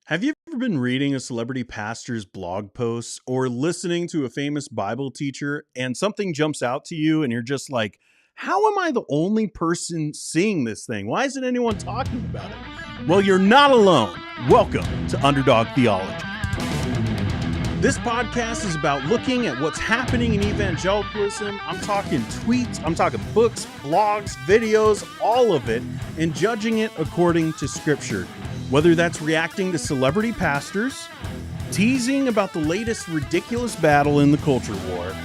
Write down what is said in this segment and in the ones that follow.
Have you ever been reading a celebrity pastor's blog posts or listening to a famous Bible teacher and something jumps out to you and you're just like, how am I the only person seeing this thing? Why isn't anyone talking about it? Well, you're not alone. Welcome to Underdog Theology. This podcast is about looking at what's happening in evangelicalism. I'm talking tweets, I'm talking books, blogs, videos, all of it, and judging it according to Scripture. Whether that's reacting to celebrity pastors, teasing about the latest ridiculous battle in the culture war,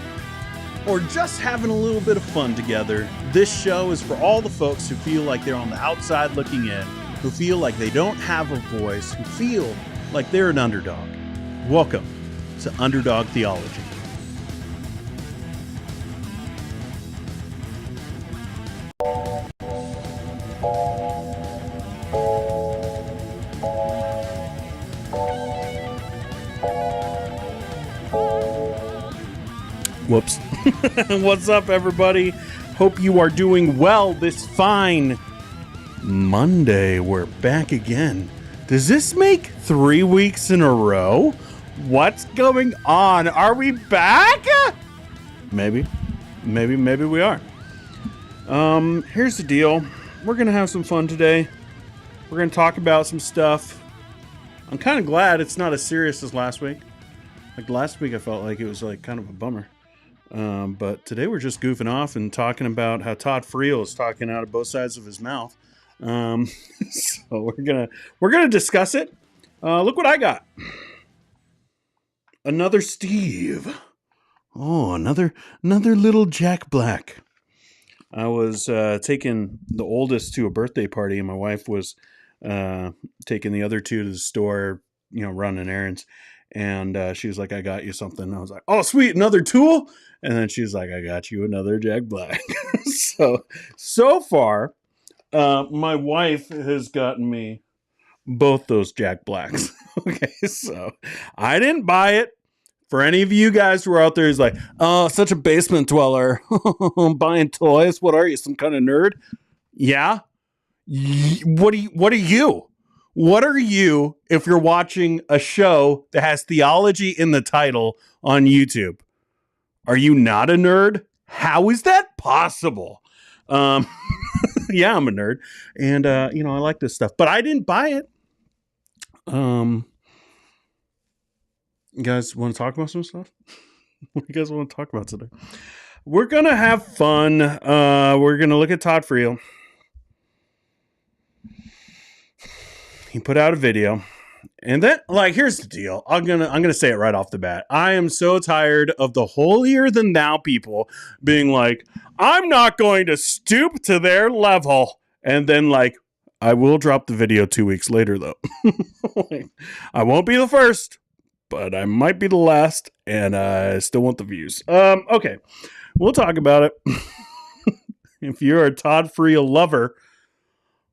or just having a little bit of fun together, this show is for all the folks who feel like they're on the outside looking in, who feel like they don't have a voice, who feel like they're an underdog. Welcome to Underdog Theology. Whoops. What's up, everybody? Hope you are doing well this fine Monday. We're back again. Does this make 3 weeks in a row? What's going on? Are we back? Maybe we are. Here's the deal. We're going to have some fun today. We're going to talk about some stuff. I'm kind of glad it's not as serious as last week. Like last week, I felt like it was like kind of a bummer. But today we're just goofing off and talking about how Todd Friel is talking out of both sides of his mouth. So we're gonna discuss it. Look what I got. Another Steve. Oh, another little Jack Black. I was taking the oldest to a birthday party, and my wife was taking the other two to the store, running errands. And she was like, I got you something. I was like, oh, sweet, another tool? And then she's like, I got you another Jack Black. So far, my wife has gotten me both those Jack Blacks. Okay, so I didn't buy it. For any of you guys who are out there who's like, oh, such a basement dweller. Buying toys. What are you, some kind of nerd? Yeah. What are you? What are you if you're watching a show that has theology in the title on YouTube? Are you not a nerd? How is that possible? Yeah, I'm a nerd. And, I like this stuff. But I didn't buy it. You guys want to talk about some stuff? What do you guys want to talk about today? We're going to have fun. We're going to look at Todd Friel. He put out a video, and then, here's the deal. I'm gonna say it right off the bat. I am so tired of the holier than thou people being like, I'm not going to stoop to their level, and then I will drop the video 2 weeks later though. I won't be the first, but I might be the last, and I still want the views. Okay, we'll talk about it. If you're a Todd Friel lover,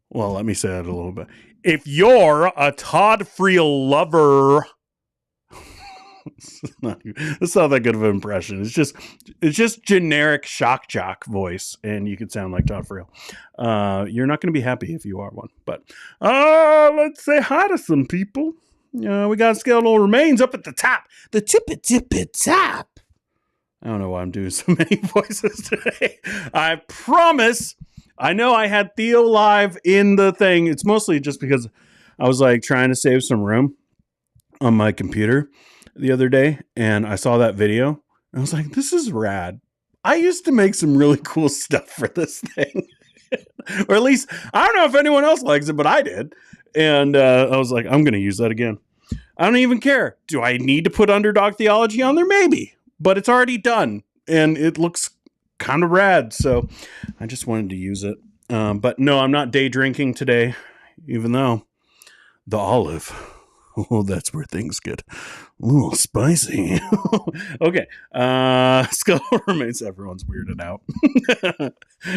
well, let me say that a little bit. If you're a Todd Friel lover, it's not that good of an impression. It's just generic shock jock voice, and you could sound like Todd Friel. You're not going to be happy if you are one. But let's say hi to some people. We got skeletal remains up at the top, the tippy top. I don't know why I'm doing so many voices today. I promise. I know I had Theo live in the thing. It's mostly just because I was trying to save some room on my computer the other day, and I saw that video, and I was like, this is rad. I used to make some really cool stuff for this thing. Or at least, I don't know if anyone else likes it, but I did. And I was like, I'm going to use that again. I don't even care. Do I need to put Underdog Theology on there? Maybe. But it's already done, and it looks kind of rad, so I just wanted to use it. But no, I'm not day drinking today, even though the olive, that's where things get a little spicy. Okay, skeletal remains. Everyone's weirded out.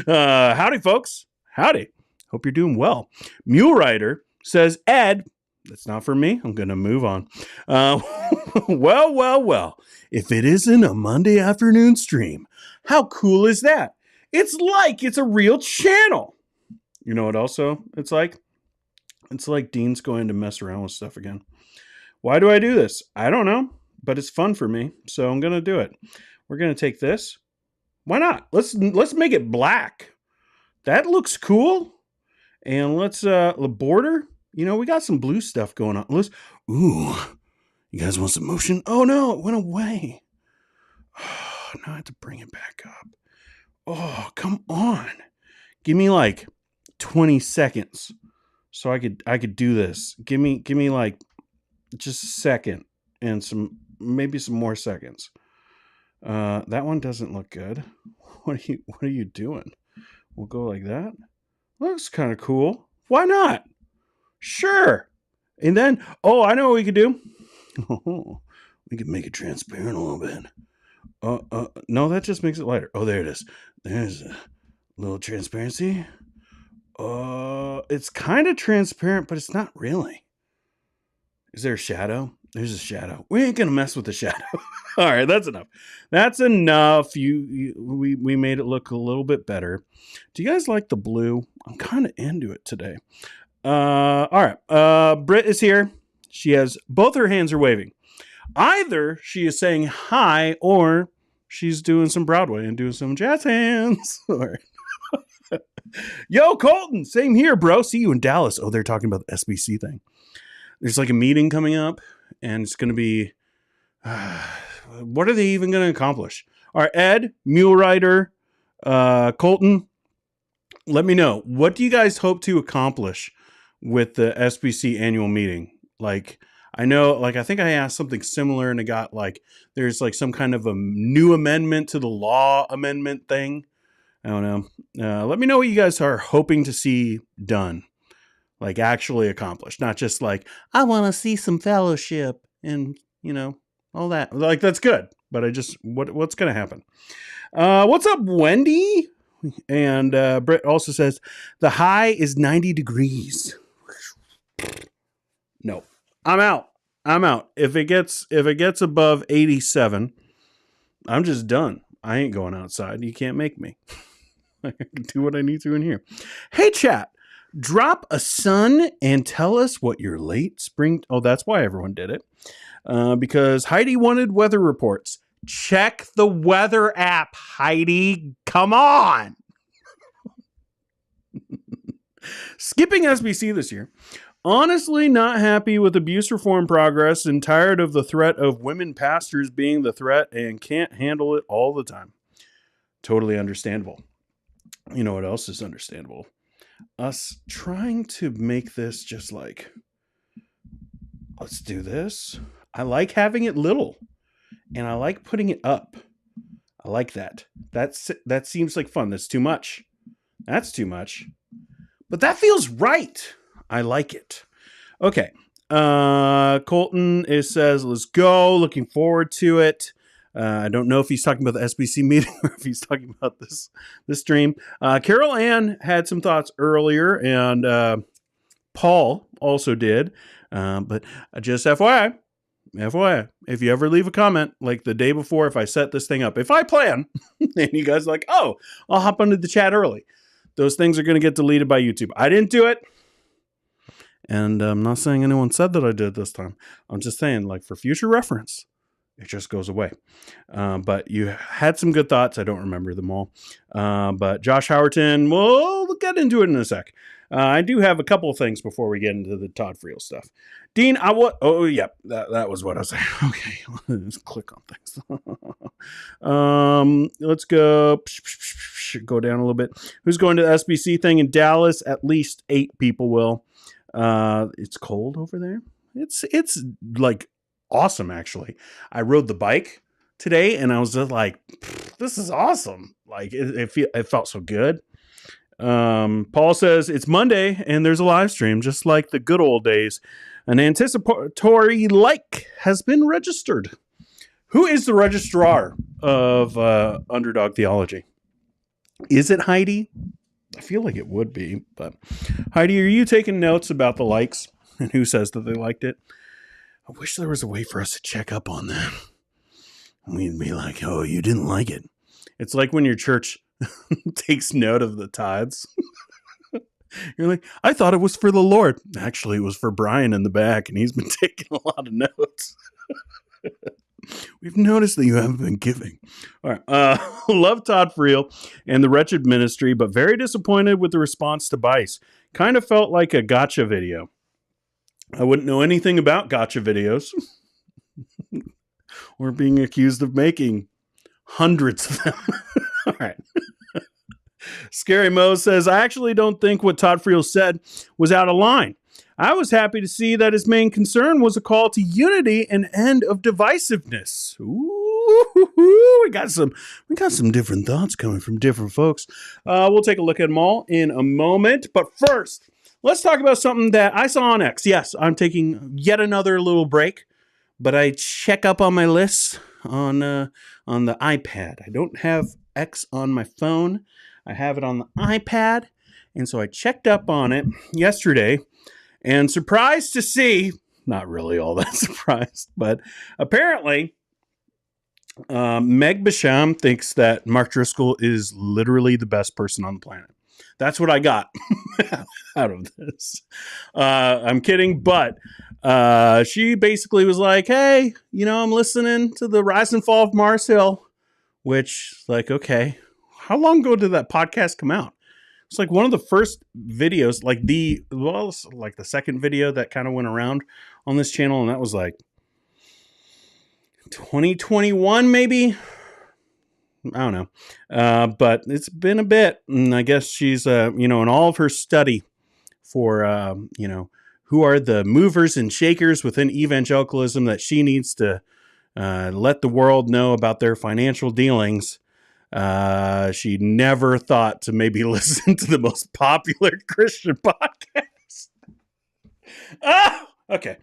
Howdy, folks. Howdy. Hope you're doing well. Mule Rider says, Ed, that's not for me. I'm going to move on. Well. If it isn't a Monday afternoon stream, how cool is that? It's a real channel. You know what also it's like? It's like Dean's going to mess around with stuff again. Why do I do this? I don't know, but it's fun for me, so I'm going to do it. We're going to take this. Why not? Let's make it black. That looks cool. And let's the border. You know, we got some blue stuff going on. Ooh, you guys want some motion? Oh no, it went away. Oh, now I have to bring it back up. Oh, come on. Give me like 20 seconds so I could do this. Give me like just a second and maybe some more seconds. That one doesn't look good. What are you doing? We'll go like that. Looks kind of cool. Why not? Sure. And then, I know what we could do. We could make it transparent a little bit. No, that just makes it lighter. Oh, there it is. There's a little transparency. It's kind of transparent, but it's not really. Is there a shadow? There's a shadow. We ain't gonna mess with the shadow. All right, that's enough. That's enough. We made it look a little bit better. Do you guys like the blue? I'm kind of into it today. All right. Britt is here. She has both her hands are waving. Either she is saying hi, or she's doing some Broadway and doing some jazz hands. Yo, Colton, same here, bro. See you in Dallas. Oh, they're talking about the SBC thing. There's like a meeting coming up, and it's going to be, what are they even going to accomplish? All right, Ed, Mule Rider, Colton, let me know. What do you guys hope to accomplish with the SBC annual meeting? Like, I know, like, I think I asked something similar, and it got like, there's like some kind of a new amendment to the law amendment thing. I don't know. Let me know what you guys are hoping to see done. Like actually accomplished, not just like, I want to see some fellowship and, all that. Like, that's good. But what's going to happen? What's up, Wendy? And Britt also says, the high is 90 degrees. No, I'm out. If it gets above 87, I'm just done. I ain't going outside. You can't make me. I can do what I need to in here. Hey, chat. Drop a sun and tell us what your late spring... Oh, that's why everyone did it. Because Heidi wanted weather reports. Check the weather app, Heidi. Come on. Skipping SBC this year. Honestly, not happy with abuse reform progress and tired of the threat of women pastors being the threat and can't handle it all the time. Totally understandable. You know what else is understandable? Us trying to make this just like, let's do this. I like having it little, and I like putting it up. I like that. That seems like fun. That's too much. That's too much. But that feels right. I like it. Okay. Colton says, let's go. Looking forward to it. I don't know if he's talking about the SBC meeting or if he's talking about this stream. Carol Ann had some thoughts earlier, and Paul also did. But just FYI, if you ever leave a comment like the day before, if I set this thing up, if I plan, and you guys are like, oh, I'll hop onto the chat early, those things are going to get deleted by YouTube. I didn't do it. And I'm not saying anyone said that I did this time. I'm just saying, like, for future reference, it just goes away. But you had some good thoughts. I don't remember them all. But Josh Howerton, we'll get into it in a sec. I do have a couple of things before we get into the Todd Friel stuff. Dean, that was what I was saying. Okay, let's click on things. Let's go down a little bit. Who's going to the SBC thing in Dallas? At least 8 people will. It's cold over there. It's like awesome, actually. I rode the bike today, and I was just like, this is awesome. Like, it felt so good. Paul says it's Monday and there's a live stream, just like the good old days. An anticipatory like has been registered. Who is the registrar of Underdog Theology? Is it Heidi? I feel like it would be, but Heidi, are you taking notes about the likes and who says that they liked it? I wish there was a way for us to check up on them. We'd be like, oh, you didn't like it. It's like when your church takes note of the tithes. You're like, I thought it was for the Lord. Actually, it was for Brian in the back, and he's been taking a lot of notes. We've noticed that you haven't been giving. All right. Love Todd Friel and the Wretched Ministry, but very disappointed with the response to Buice. Kind of felt like a gotcha video. I wouldn't know anything about gotcha videos. We're being accused of making hundreds of them. All right. Scary Mo says, I actually don't think what Todd Friel said was out of line. I was happy to see that his main concern was a call to unity and end of divisiveness. Ooh, we got some different thoughts coming from different folks. We'll take a look at them all in a moment. But first, let's talk about something that I saw on X. Yes, I'm taking yet another little break, but I check up on my lists on the iPad. I don't have X on my phone. I have it on the iPad, and so I checked up on it yesterday, and surprised to see, not really all that surprised, but apparently Meg Basham thinks that Mark Driscoll is literally the best person on the planet. That's what I got out of this. I'm kidding, but she basically was like, hey, I'm listening to the Rise and Fall of Mars Hill, which, like, okay. How long ago did that podcast come out? It's like one of the first videos, like the second video that kind of went around on this channel. And that was like 2021, maybe. I don't know. But it's been a bit. And I guess she's, in all of her study for, who are the movers and shakers within evangelicalism that she needs to let the world know about their financial dealings. She never thought to maybe listen to the most popular Christian podcast. Okay.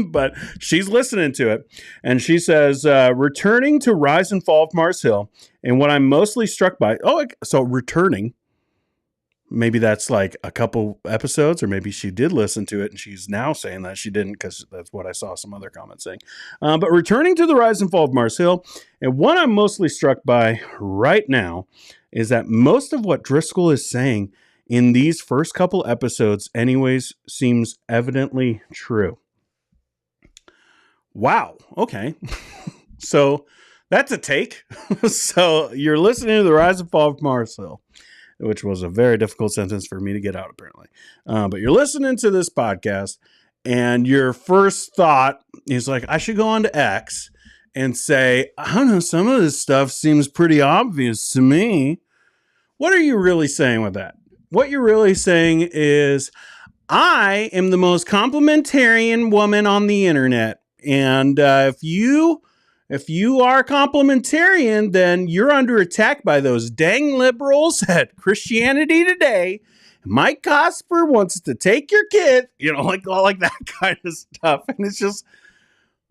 But she's listening to it. And she says, returning to Rise and Fall of Mars Hill. And what I'm mostly struck by, so returning, maybe that's like a couple episodes, or maybe she did listen to it and she's now saying that she didn't, because that's what I saw some other comments saying. But returning to the Rise and Fall of Mars Hill, and what I'm mostly struck by right now is that most of what Driscoll is saying in these first couple episodes anyways seems evidently true. Wow. Okay. So that's a take. So you're listening to the Rise and Fall of Mars Hill, which was a very difficult sentence for me to get out, apparently. But you're listening to this podcast, and your first thought is like, I should go on to X and say, I don't know, some of this stuff seems pretty obvious to me. What are you really saying with that? What you're really saying is, I am the most complimentarian woman on the internet. And if you are complementarian, then you're under attack by those dang liberals at Christianity Today. Mike Cosper wants to take your kid, like that kind of stuff. And it's just,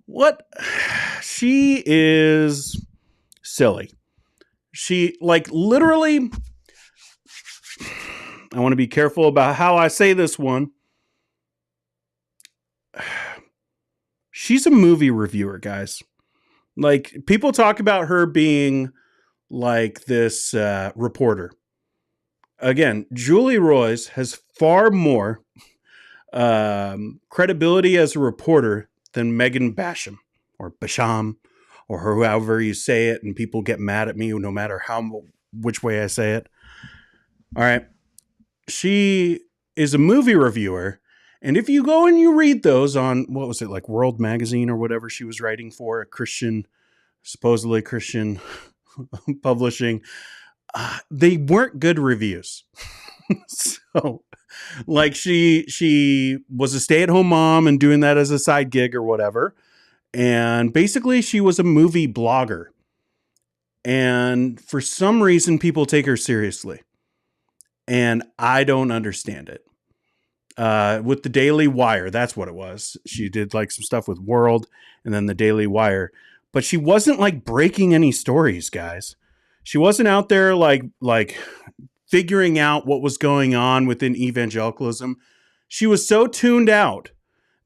what? She is silly. She, literally, I want to be careful about how I say this one. She's a movie reviewer, guys. People talk about her being like this reporter. Again, Julie Roys has far more credibility as a reporter than Megan Basham or Basham or however you say it, and people get mad at me no matter which way I say it. All right. She is a movie reviewer. And if you go and you read those on, what was it, like World Magazine or whatever she was writing for, a Christian, supposedly Christian publishing, they weren't good reviews. So, she was a stay-at-home mom and doing that as a side gig or whatever. And basically she was a movie blogger. And for some reason, people take her seriously. And I don't understand it. With the Daily Wire, that's what it was. She did some stuff with World and then the Daily Wire, but she wasn't breaking any stories, guys. She wasn't out there figuring out what was going on within evangelicalism. She was so tuned out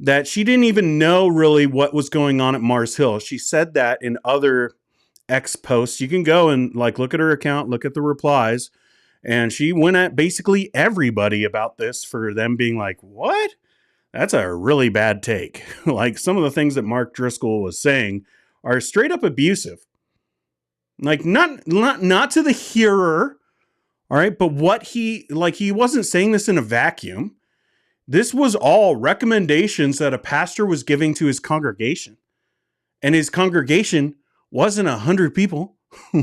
that she didn't even know really what was going on at Mars Hill. She said that in other X posts. You can go and look at her account, look at the replies. And she went at basically everybody about this for them being like, what? That's a really bad take. Like some of the things that Mark Driscoll was saying are straight up abusive. Like not to the hearer, all right, but what he wasn't saying this in a vacuum. This was all recommendations that a pastor was giving to his congregation. And his congregation wasn't 100 people.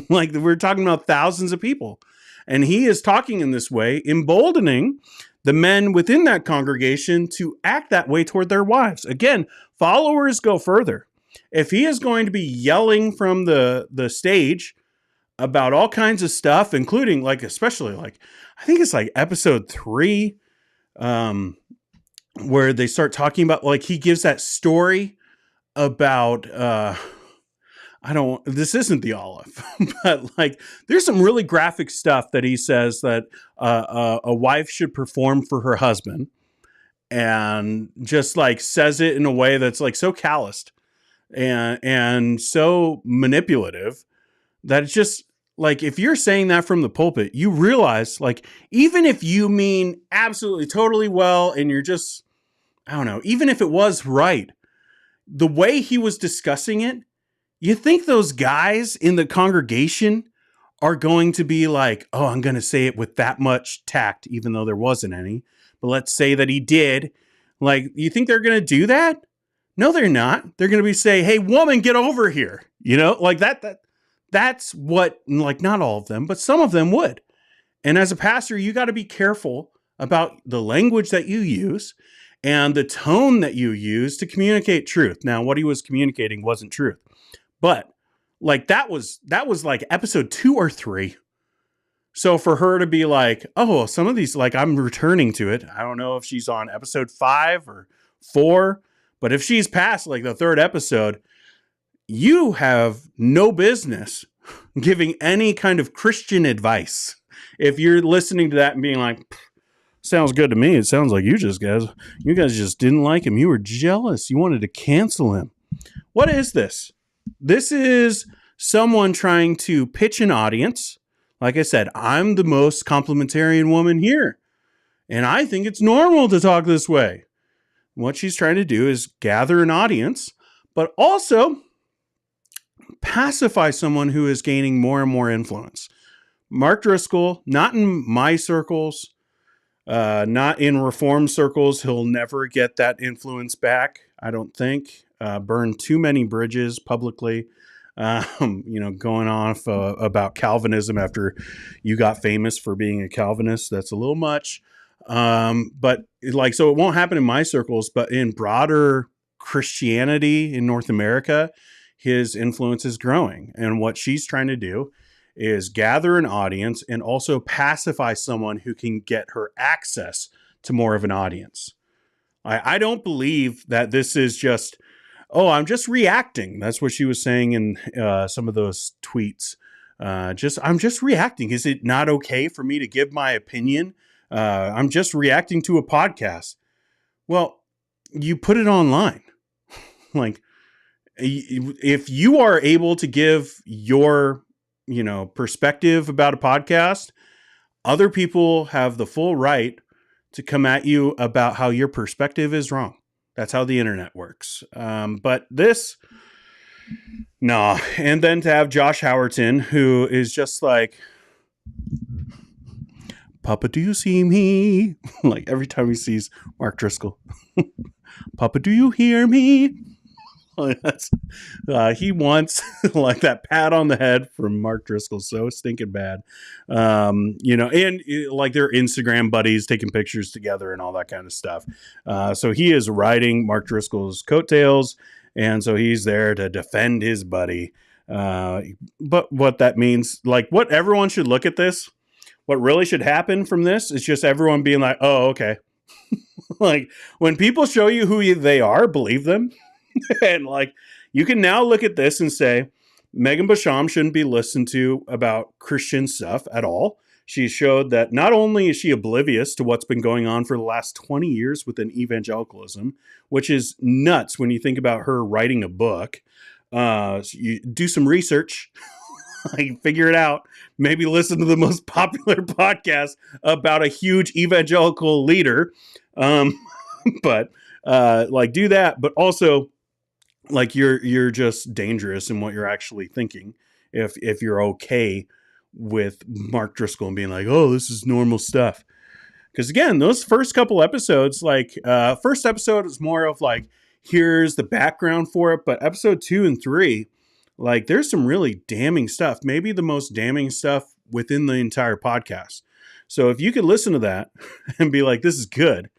Like we're talking about thousands of people. And he is talking in this way, emboldening the men within that congregation to act that way toward their wives. Again, followers go further. If he is going to be yelling from the stage about all kinds of stuff, including like, especially like, I think it's like episode 3, where they start talking about, like, he gives that story about, this isn't the olive, but like, there's some really graphic stuff that he says that a wife should perform for her husband, and just like says it in a way that's like so calloused and so manipulative that it's just like, if you're saying that from the pulpit, you realize, like, even if you mean absolutely totally well and you're just, I don't know, even if it was right, the way he was discussing it, you think those guys in the congregation are going to be like, oh, I'm going to say it with that much tact, even though there wasn't any. But let's say that he did. Like, you think they're going to do that? No, they're not. They're going to be say, hey, woman, get over here. You know, like that's what, like, not all of them, but some of them would. And as a pastor, you got to be careful about the language that you use and the tone that you use to communicate truth. Now, what he was communicating wasn't truth, but like that was like episode 2 or 3. So for her to be like, oh, some of these, like, I'm returning to it. I don't know if she's on episode 5 or 4, but if she's past like the 3rd episode, you have no business giving any kind of Christian advice. If you're listening to that and being like, sounds good to me. It sounds like you guys just didn't like him. You were jealous. You wanted to cancel him. What is this? This is someone trying to pitch an audience. Like I said, I'm the most complementarian woman here, and I think it's normal to talk this way. What she's trying to do is gather an audience, but also pacify someone who is gaining more and more influence. Mark Driscoll, not in my circles, not in reform circles, he'll never get that influence back, I don't think. Burned too many bridges publicly, going off about Calvinism after you got famous for being a Calvinist. That's a little much. But like, so it won't happen in my circles, but in broader Christianity in North America, his influence is growing. And what she's trying to do is gather an audience and also pacify someone who can get her access to more of an audience. I don't believe that this is just, oh, I'm just reacting. That's what she was saying in some of those tweets. I'm just reacting. Is it not okay for me to give my opinion? I'm just reacting to a podcast. Well, you put it online. Like, if you are able to give your, perspective about a podcast, other people have the full right to come at you about how your perspective is wrong. That's how the internet works. But this, no. And then to have Josh Howerton, who is just like, Papa, do you see me? Like every time he sees Mark Driscoll, Papa, do you hear me? He wants like that pat on the head from Mark Driscoll, so stinking bad. And like their Instagram buddies taking pictures together and all that kind of stuff. So he is riding Mark Driscoll's coattails, and so he's there to defend his buddy. But what that means, like what everyone should look at this, what really should happen from this is just everyone being like, oh, okay. Like when people show you who they are, believe them. And like, you can now look at this and say, Megan Basham shouldn't be listened to about Christian stuff at all. She showed that not only is she oblivious to what's been going on for the last 20 years within evangelicalism, which is nuts when you think about her writing a book. You do some research Like, figure it out. Maybe listen to the most popular podcast about a huge evangelical leader. But like, do that. But also, like, you're just dangerous in what you're actually thinking. If you're okay with Mark Driscoll and being like, oh, this is normal stuff. Because again, those first couple episodes, like first episode is more of like, here's the background for it. But episode 2 and 3, like, there's some really damning stuff. Maybe the most damning stuff within the entire podcast. So if you could listen to that and be like, this is good,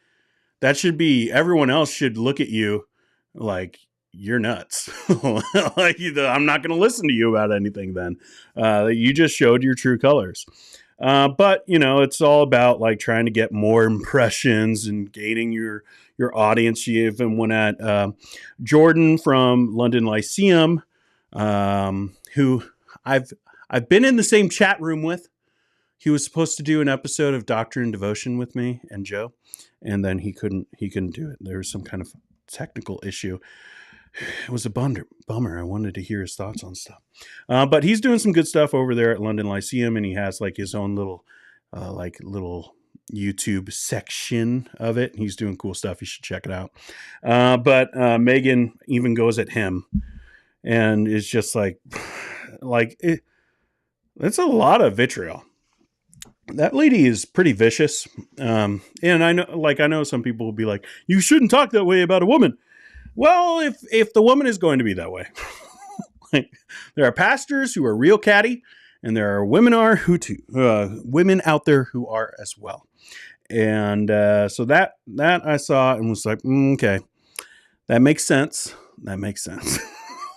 that should be, everyone else should look at you like, you're nuts. Like, I'm not going to listen to you about anything then. You just showed your true colors. But, you know, it's all about like trying to get more impressions and gaining your audience. You even went at Jordan from London Lyceum, who I've been in the same chat room with. He was supposed to do an episode of Doctrine and Devotion with me and Joe, and then he couldn't do it. There was some kind of technical issue. It was a bummer. I wanted to hear his thoughts on stuff. But he's doing some good stuff over there at London Lyceum, and he has like his own little YouTube section of it. He's doing cool stuff. You should check it out. But Megan even goes at him, and it's just like it's a lot of vitriol. That lady is pretty vicious. And I know some people will be like, you shouldn't talk that way about a woman. Well, if the woman is going to be that way, like, there are pastors who are real catty, and there are women out there who are as well. And so that I saw and was like, okay, that makes sense. That makes sense.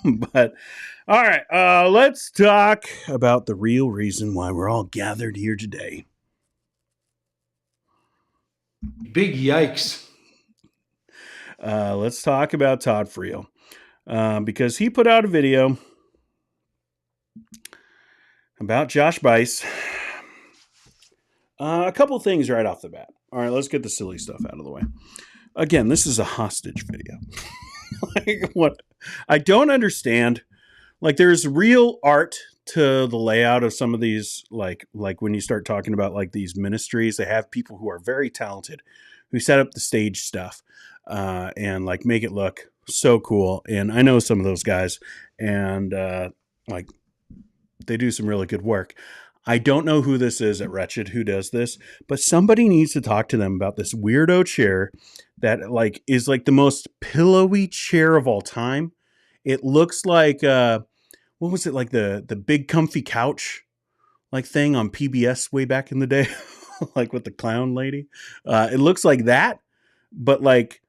But all right, let's talk about the real reason why we're all gathered here today. Big yikes. Let's talk about Todd Friel, because he put out a video about Josh Buice. A couple things right off the bat. All right, let's get the silly stuff out of the way. Again, this is a hostage video. Like, what I don't understand, like, there's real art to the layout of some of these, like when you start talking about like these ministries, they have people who are very talented who set up the stage stuff. And like make it look so cool. And I know some of those guys, and like they do some really good work. I don't know who this is at Wretched who does this, but somebody needs to talk to them about this weirdo chair that like is like the most pillowy chair of all time. It looks like what was it, like the big comfy couch like thing on PBS way back in the day, like with the clown lady. It looks like that, but like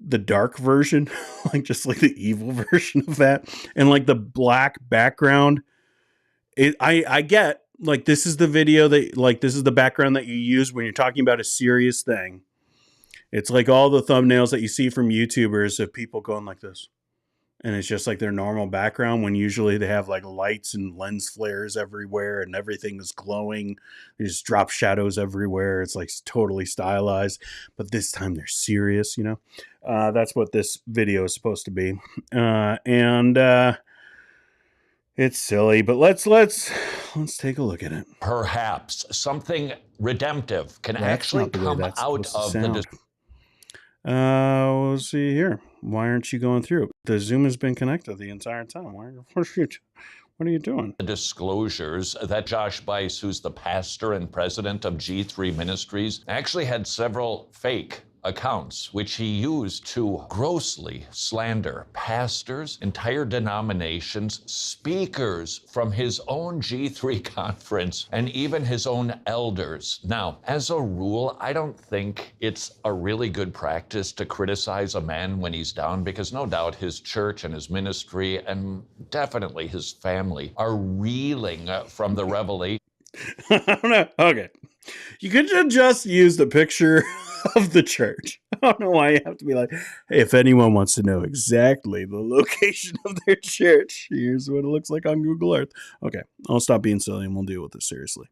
the dark version, like just like the evil version of that, and like the black background. I get, like, this is the video that, like, this is the background that you use when you're talking about a serious thing. It's like all the thumbnails that you see from YouTubers of people going like this, and it's just like their normal background, when usually they have like lights and lens flares everywhere and everything is glowing. They just drop shadows everywhere. It's like totally stylized, but this time they're serious, you know? That's what this video is supposed to be. And it's silly, but let's take a look at it. Perhaps something redemptive can actually come out of the... We'll see here. Why aren't you going through? The Zoom has been connected the entire time. What are you doing? The disclosures that Josh Buice, who's the pastor and president of G3 Ministries, actually had several fake accounts, which he used to grossly slander pastors, entire denominations, speakers from his own G3 conference, and even his own elders. Now, as a rule, I don't think it's a really good practice to criticize a man when he's down, because no doubt his church and his ministry and definitely his family are reeling from the revelation. I don't know. Okay. You could have just used a picture of the church. I don't know why you have to be like, hey, if anyone wants to know exactly the location of their church, here's what it looks like on Google Earth. Okay, I'll stop being silly and we'll deal with this seriously.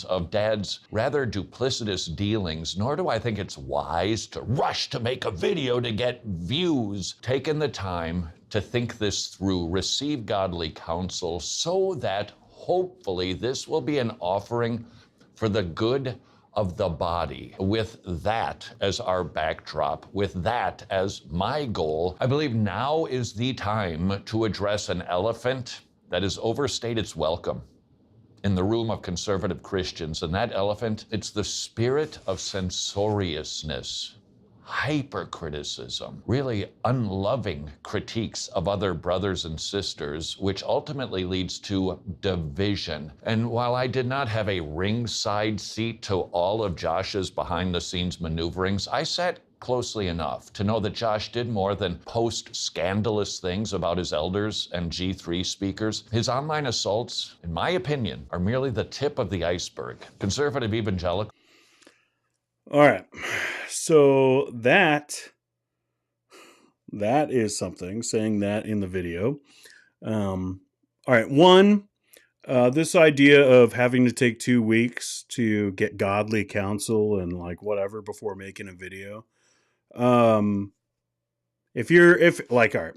Of Dad's rather duplicitous dealings, nor do I think it's wise to rush to make a video to get views. Taking the time to think this through, receive godly counsel so that hopefully this will be an offering for the good of the body. With that as our backdrop, with that as my goal, I believe now is the time to address an elephant that has overstayed its welcome in the room of conservative Christians. And that elephant, it's the spirit of censoriousness, hypercriticism, really unloving critiques of other brothers and sisters, which ultimately leads to division. And while I did not have a ringside seat to all of Josh's behind-the-scenes maneuverings, I sat closely enough to know that Josh did more than post scandalous things about his elders and G3 speakers. His online assaults, in my opinion, are merely the tip of the iceberg. Conservative evangelical. All right. So that is something, saying that in the video. All right. One, this idea of having to take 2 weeks to get godly counsel and like whatever before making a video. If like, all right,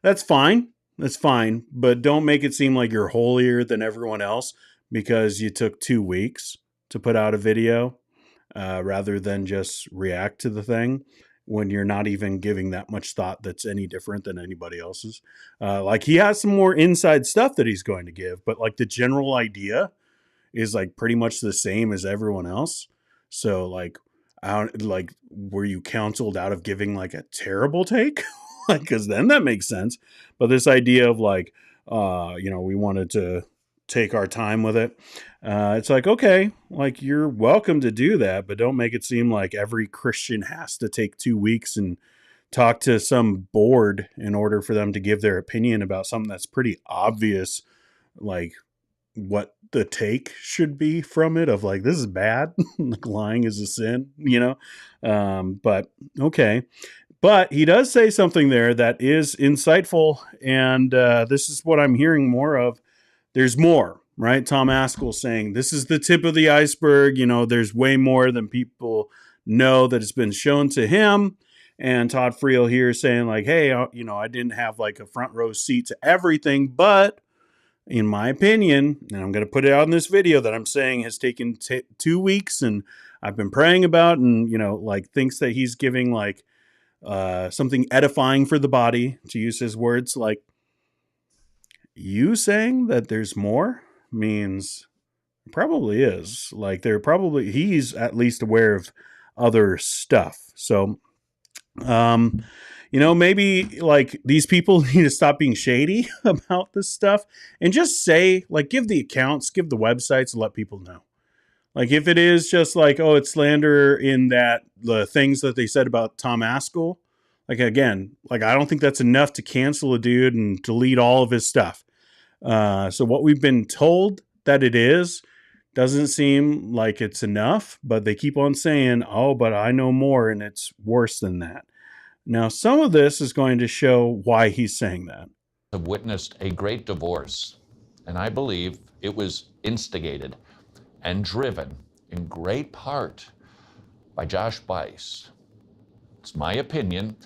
that's fine. That's fine. But don't make it seem like you're holier than everyone else because you took 2 weeks to put out a video, rather than just react to the thing when you're not even giving that much thought that's any different than anybody else's. Like he has some more inside stuff that he's going to give, but like the general idea is like pretty much the same as everyone else. So like, like, were you counseled out of giving like a terrible take? Like, cause then that makes sense. But this idea of like, we wanted to take our time with it. It's like, okay, like you're welcome to do that, but don't make it seem like every Christian has to take 2 weeks and talk to some board in order for them to give their opinion about something that's pretty obvious, like what the take should be from it, of like, this is bad. Like lying is a sin, but okay. But he does say something there that is insightful. And this is what I'm hearing more of. There's more, right? Tom Askell saying this is the tip of the iceberg. There's way more than people know that has been shown to him. And Todd Friel here saying like, hey, I didn't have like a front row seat to everything, but in my opinion, and I'm going to put it out in this video that I'm saying has taken 2 weeks and I've been praying about, and, like thinks that he's giving like something edifying for the body, to use his words. Like, you saying that there's more means probably is. Like, he's at least aware of other stuff. So, maybe like these people need to stop being shady about this stuff and just say, like, give the accounts, give the websites, and let people know. Like, if it is just like, oh, it's slander in that the things that they said about Tom Askell, like, again, like, I don't think that's enough to cancel a dude and delete all of his stuff. So what we've been told that it is doesn't seem like it's enough, but they keep on saying, oh, but I know more and it's worse than that. Now, some of this is going to show why he's saying that. Have witnessed a great divorce, and I believe it was instigated and driven in great part by Josh Buice. It's my opinion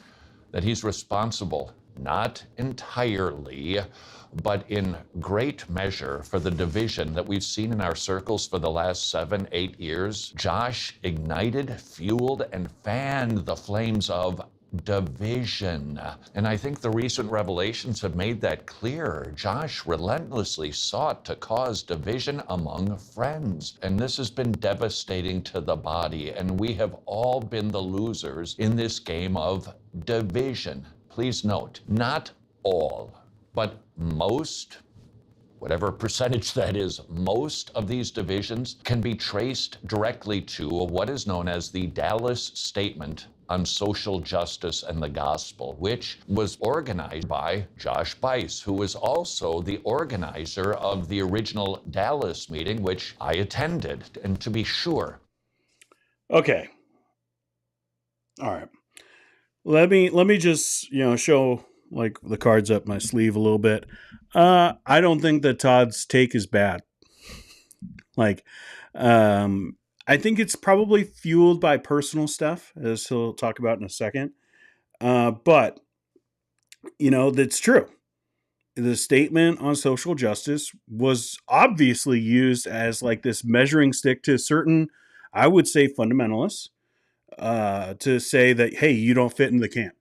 that he's responsible, not entirely, but in great measure, for the division that we've seen in our circles for the last 7-8 years. Josh ignited, fueled, and fanned the flames of division. And I think the recent revelations have made that clear. Josh relentlessly sought to cause division among friends. And this has been devastating to the body. And we have all been the losers in this game of division. Please note, not all, but most, whatever percentage that is, most of these divisions can be traced directly to what is known as the Dallas Statement on Social Justice and the Gospel, which was organized by Josh Buice, who was also the organizer of the original Dallas meeting, which I attended. And to be sure. Okay. All right. Let me just, show like the cards up my sleeve a little bit. I don't think that Todd's take is bad. Like, I think it's probably fueled by personal stuff, as he'll talk about in a second. But, that's true. the statement on social justice was obviously used as like this measuring stick to certain, I would say, fundamentalists, to say that, hey, you don't fit in the camp.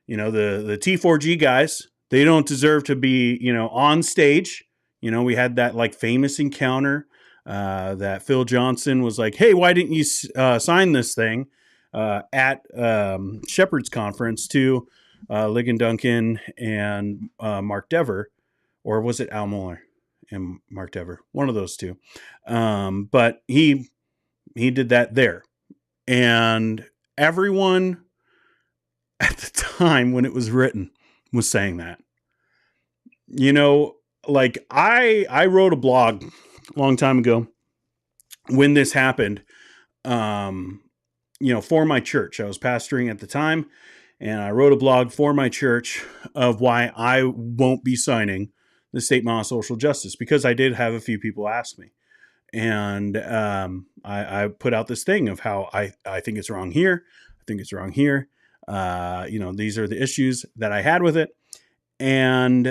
The T4G guys, they don't deserve to be, on stage. We had that like famous encounter that Phil Johnson was like, hey, why didn't you sign this thing at Shepherd's Conference to Ligon Duncan and Mark Dever, or was it Al Mohler and Mark Dever? One of those two. But he did that there. And everyone at the time when it was written was saying that. Like I wrote a blog a long time ago when this happened, for my church. I was pastoring at the time, and I wrote a blog for my church of why I won't be signing the statement on social justice, because I did have a few people ask me. And I put out this thing of how I think it's wrong here. I think it's wrong here. These are the issues that I had with it. And,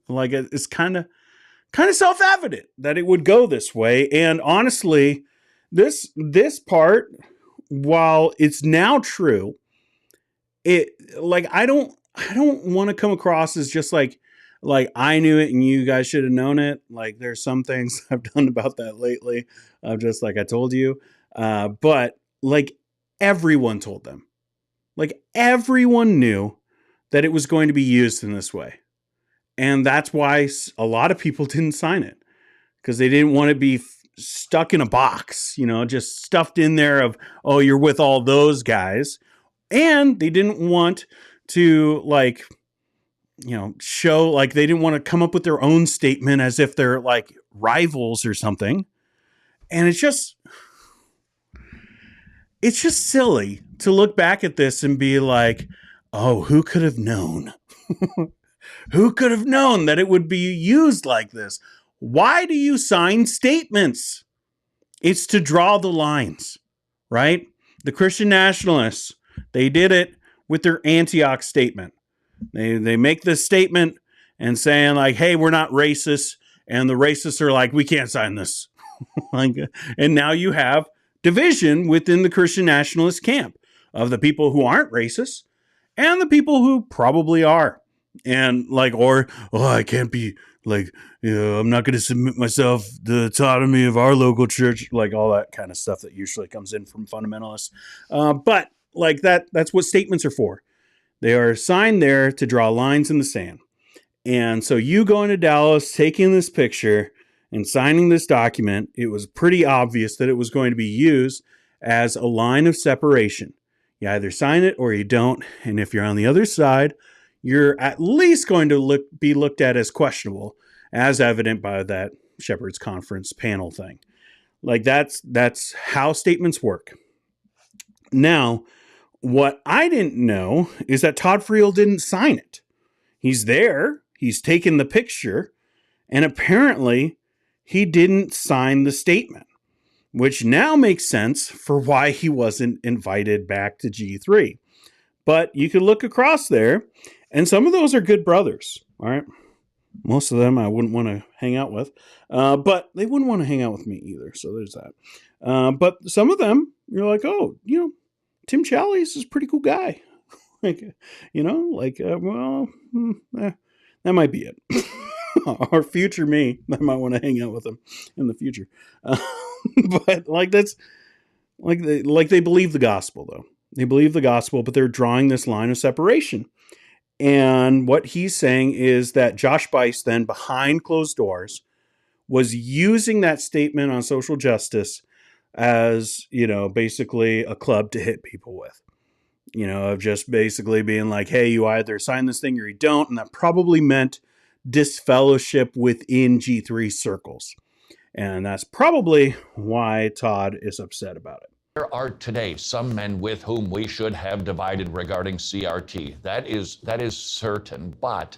like it's kind of self-evident that it would go this way. And honestly, this part, while it's now true, it like, I don't want to come across as just like I knew it and you guys should have known it. Like there's some things I've done about that lately. I'm just like, I told you. But like everyone told them, like everyone knew that it was going to be used in this way. And that's why a lot of people didn't sign it, because they didn't want to be stuck in a box, just stuffed in there of, oh, you're with all those guys. And they didn't want to show, like, they didn't want to come up with their own statement as if they're like rivals or something. And it's just silly to look back at this and be like, oh, who could have known? Who could have known that it would be used like this? Why do you sign statements? It's to draw the lines, right? The Christian nationalists, they did it with their Antioch statement. They make this statement and saying like, hey, we're not racist. And the racists are like, we can't sign this. And now you have division within the Christian nationalist camp of the people who aren't racist and the people who probably are. And like, I can't be like, I'm not going to submit myself to the autonomy of our local church, like all that kind of stuff that usually comes in from fundamentalists. But like that's what statements are for. They are signed there to draw lines in the sand. And so you going to Dallas, taking this picture and signing this document, it was pretty obvious that it was going to be used as a line of separation. You either sign it or you don't. And if you're on the other side, you're at least going to be looked at as questionable, as evident by that Shepherd's Conference panel thing. Like that's how statements work. Now, what I didn't know is that Todd Friel didn't sign it. He's there, he's taken the picture, and apparently he didn't sign the statement, which now makes sense for why he wasn't invited back to G3. But you could look across there, and some of those are good brothers, all right? Most of them I wouldn't want to hang out with, but they wouldn't want to hang out with me either, so there's that. But some of them, you're like, oh, Tim Challies is a pretty cool guy. That might be it. Or future me, I might want to hang out with him in the future. But like that's like they believe the gospel, though. They believe the gospel, but they're drawing this line of separation. And what he's saying is that Josh Buice, then behind closed doors, was using that statement on social justice as, basically a club to hit people with. Of just basically being like, hey, you either sign this thing or you don't. And that probably meant disfellowship within G3 circles. And that's probably why Todd is upset about it. There are today some men with whom we should have divided regarding CRT. That is certain. But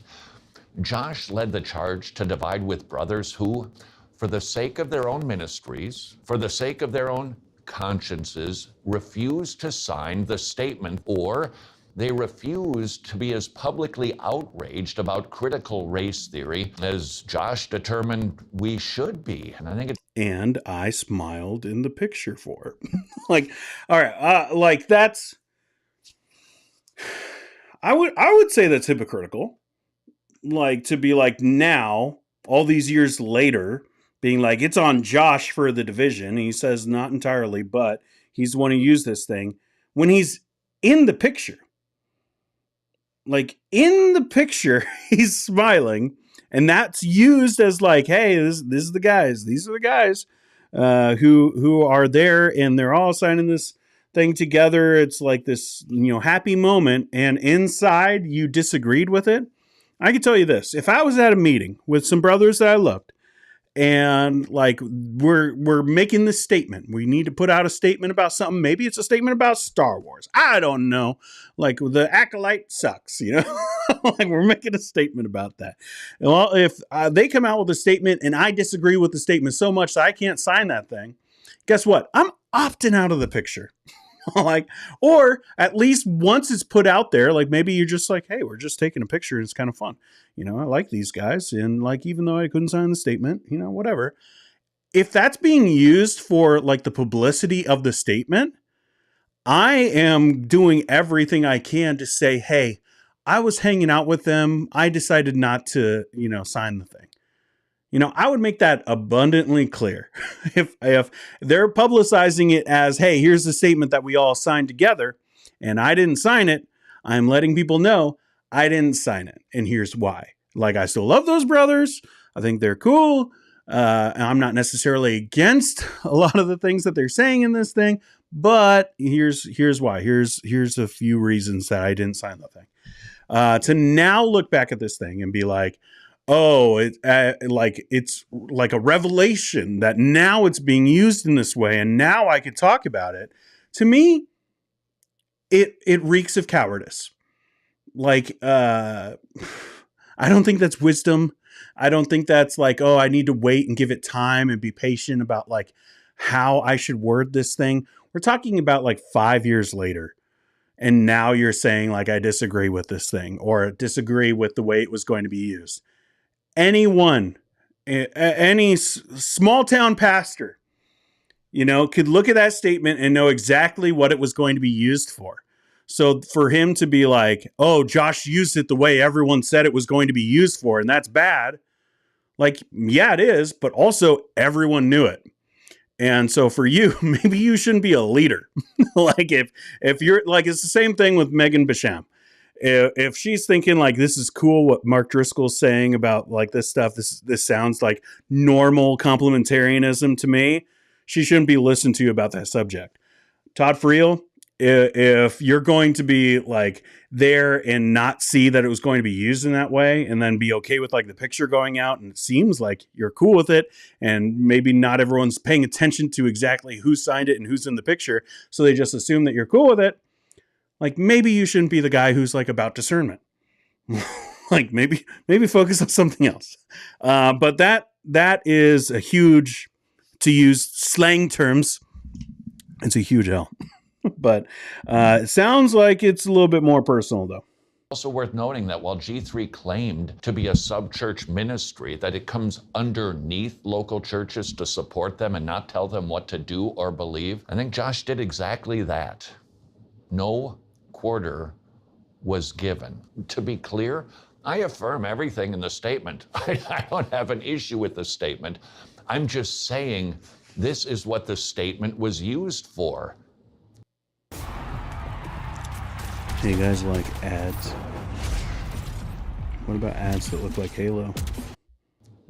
Josh led the charge to divide with brothers who, for the sake of their own ministries, for the sake of their own consciences, refuse to sign the statement, or they refuse to be as publicly outraged about critical race theory as Josh determined we should be. And I think it's And I smiled in the picture for it. Like, all right, like that's, I would say that's hypocritical. Like, to be like, now, all these years later, being like, it's on Josh for the division. He says not entirely, but he's the one who used this thing when he's in the picture. Like, in the picture, he's smiling, and that's used as like, hey, this is the guys. These are the guys who are there, and they're all signing this thing together. It's like this, happy moment, and inside you disagreed with it. I can tell you this: if I was at a meeting with some brothers that I loved, and like we're making this statement, we need to put out a statement about something. Maybe it's a statement about Star Wars. I don't know. Like, the acolyte sucks, like, we're making a statement about that. Well, if they come out with a statement and I disagree with the statement so much that I can't sign that thing, guess what? I'm opting out of the picture. Like, or at least once it's put out there, like, maybe you're just like, hey, we're just taking a picture. It's kind of fun. I like these guys. And like, even though I couldn't sign the statement, whatever. If that's being used for like the publicity of the statement, I am doing everything I can to say, hey, I was hanging out with them. I decided not to, sign the thing. I would make that abundantly clear. If they're publicizing it as, hey, here's the statement that we all signed together, and I didn't sign it, I'm letting people know I didn't sign it, and here's why. Like, I still love those brothers. I think they're cool. And I'm not necessarily against a lot of the things that they're saying in this thing, but here's why. Here's a few reasons that I didn't sign the thing. To now look back at this thing and be like, oh, it's like a revelation that now it's being used in this way, and now I could talk about it. To me, it reeks of cowardice. Like, I don't think that's wisdom. I don't think that's like, oh, I need to wait and give it time and be patient about like how I should word this thing. We're talking about like 5 years later. And now you're saying like, I disagree with this thing, or disagree with the way it was going to be used. Anyone, any small town pastor, could look at that statement and know exactly what it was going to be used for. So for him to be like, oh, Josh used it the way everyone said it was going to be used for, and that's bad. Like, yeah, it is, but also everyone knew it. And so for you, maybe you shouldn't be a leader. Like, if you're like, it's the same thing with Megan Basham. If she's thinking like, this is cool what Mark Driscoll's saying about like this stuff, this sounds like normal complementarianism to me, she shouldn't be listened to about that subject. Todd Friel, if you're going to be like there and not see that it was going to be used in that way, and then be okay with like the picture going out, and it seems like you're cool with it, and maybe not everyone's paying attention to exactly who signed it and who's in the picture, so they just assume that you're cool with it. Like, maybe you shouldn't be the guy who's like about discernment. Like, maybe focus on something else. But that is a huge, to use slang terms, it's a huge L. But it sounds like it's a little bit more personal, though. Also worth noting that while G3 claimed to be a sub-church ministry, that it comes underneath local churches to support them and not tell them what to do or believe, I think Josh did exactly that. No quarter was given. To be clear, I affirm everything in the statement. I don't have an issue with the statement. I'm just saying this is what the statement was used for. Do you guys like ads? What about ads that look like Halo?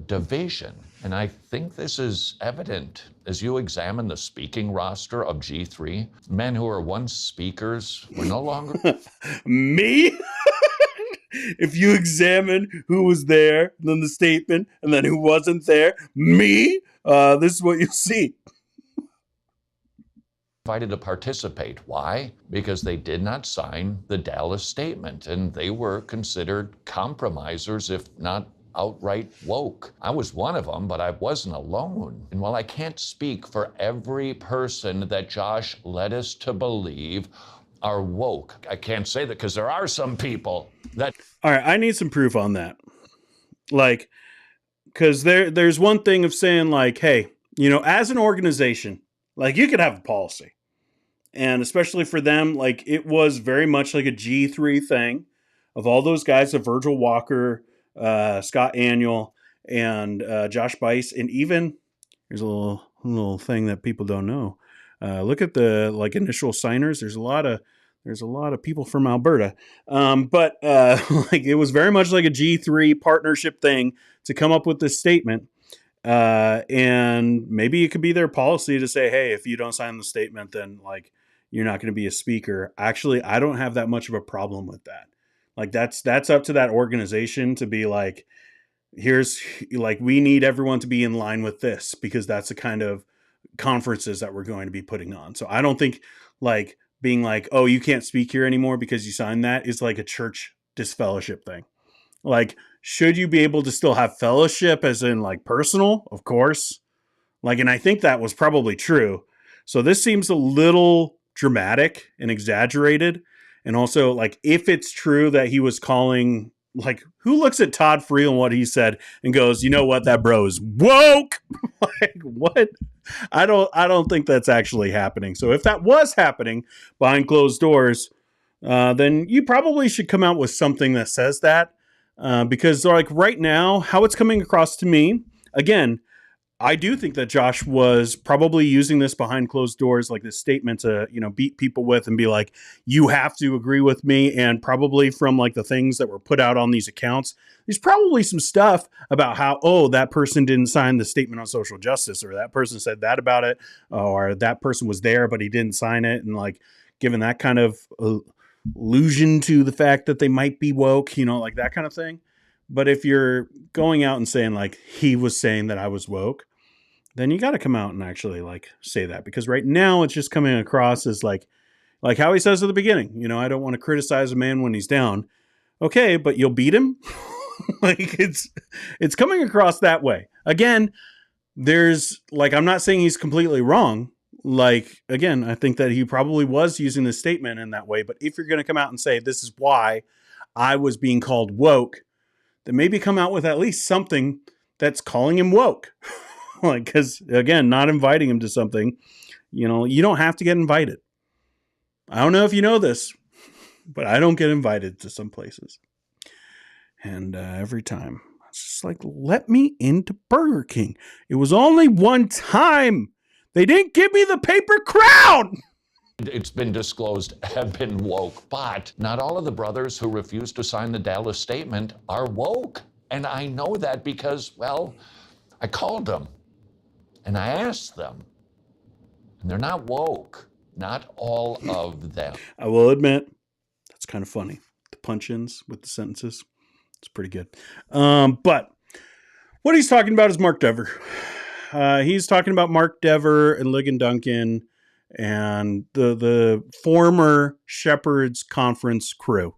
Division. And I think this is evident as you examine the speaking roster of G3. Men who were once speakers were no longer... Me? If you examine who was there, and then the statement, and then who wasn't there, me? This is what you'll see. Invited to participate. Why? Because they did not sign the Dallas statement, and they were considered compromisers, if not outright woke. I was one of them, but I wasn't alone. And while I can't speak for every person that Josh led us to believe, are woke. I can't say that because there are some people that. All right, I need some proof on that. Like, because there's one thing of saying like, hey, as an organization, like you could have a policy, and especially for them, like it was very much like a G3 thing of all those guys, of Virgil Walker, Scott Aniol, and Josh Buice, and even here's a little thing that people don't know. Look at the like initial signers. There's a lot of people from Alberta, but like it was very much like a G3 partnership thing to come up with this statement. And maybe it could be their policy to say, hey, if you don't sign the statement, then like you're not going to be a speaker. Actually, I don't have that much of a problem with that. Like that's up to that organization to be like, here's like, we need everyone to be in line with this because that's the kind of conferences that we're going to be putting on. So I don't think like being like, oh, you can't speak here anymore because you signed that is like a church disfellowship thing. Like, should you be able to still have fellowship as in like personal? Of course. Like, and I think that was probably true. So this seems a little dramatic and exaggerated. And also like, if it's true that he was calling, like, who looks at Todd Friel and what he said and goes, you know what, that bro is woke. Like, what? I don't think that's actually happening. So if that was happening behind closed doors, then you probably should come out with something that says that. Because like right now, how it's coming across to me, again, I do think that Josh was probably using this behind closed doors, like this statement to, beat people with and be like, you have to agree with me. And probably from like the things that were put out on these accounts, there's probably some stuff about how, oh, that person didn't sign the statement on social justice, or that person said that about it, or that person was there, but he didn't sign it. And like, given that kind of allusion to the fact that they might be woke, like that kind of thing. But if you're going out and saying like he was saying that I was woke, then you got to come out and actually like say that, because right now it's just coming across as like how he says at the beginning, I don't want to criticize a man when he's down. Okay, but you'll beat him. Like it's coming across that way. Again, there's like, I'm not saying he's completely wrong. Like, again, I think that he probably was using the statement in that way. But if you're going to come out and say, this is why I was being called woke, then maybe come out with at least something that's calling him woke. Like, because again, not inviting him to something, you don't have to get invited. I don't know if you know this, but I don't get invited to some places. And every time it's just like, let me into Burger King. It was only one time. They didn't give me the paper crown. It's been disclosed have been woke, but not all of the brothers who refused to sign the Dallas Statement are woke. And I know that because, well, I called them and I asked them, and they're not woke. Not all of them. I will admit, that's kind of funny. The punch-ins with the sentences. It's pretty good. But what he's talking about is Mark Dever. He's talking about Mark Dever and Ligon Duncan and the former Shepherd's Conference crew.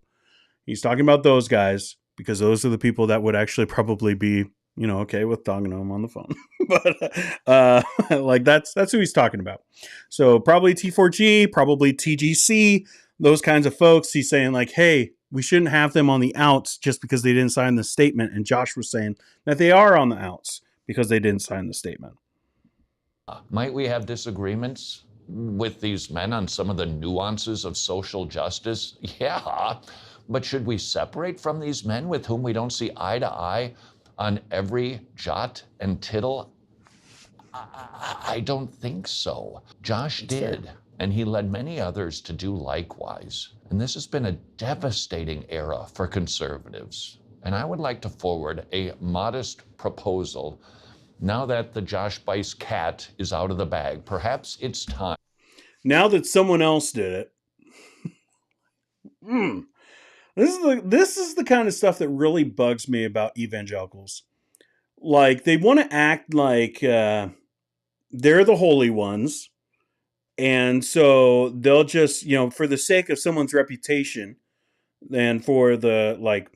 He's talking about those guys because those are the people that would actually probably be, okay with talking to him on the phone. But like that's who he's talking about. So probably T4G, probably TGC, those kinds of folks. He's saying like, hey, we shouldn't have them on the outs just because they didn't sign the statement. And Josh was saying that they are on the outs because they didn't sign the statement. Might we have disagreements with these men on some of the nuances of social justice? Yeah, but should we separate from these men with whom we don't see eye to eye on every jot and tittle? I don't think so. Josh did, and he led many others to do likewise. And this has been a devastating era for conservatives. And I would like to forward a modest proposal. Now that the Josh Buice cat is out of the bag, perhaps it's time. Now that someone else did it. This is the kind of stuff that really bugs me about evangelicals. Like, they want to act like they're the holy ones. And so they'll just, for the sake of someone's reputation and for the, like,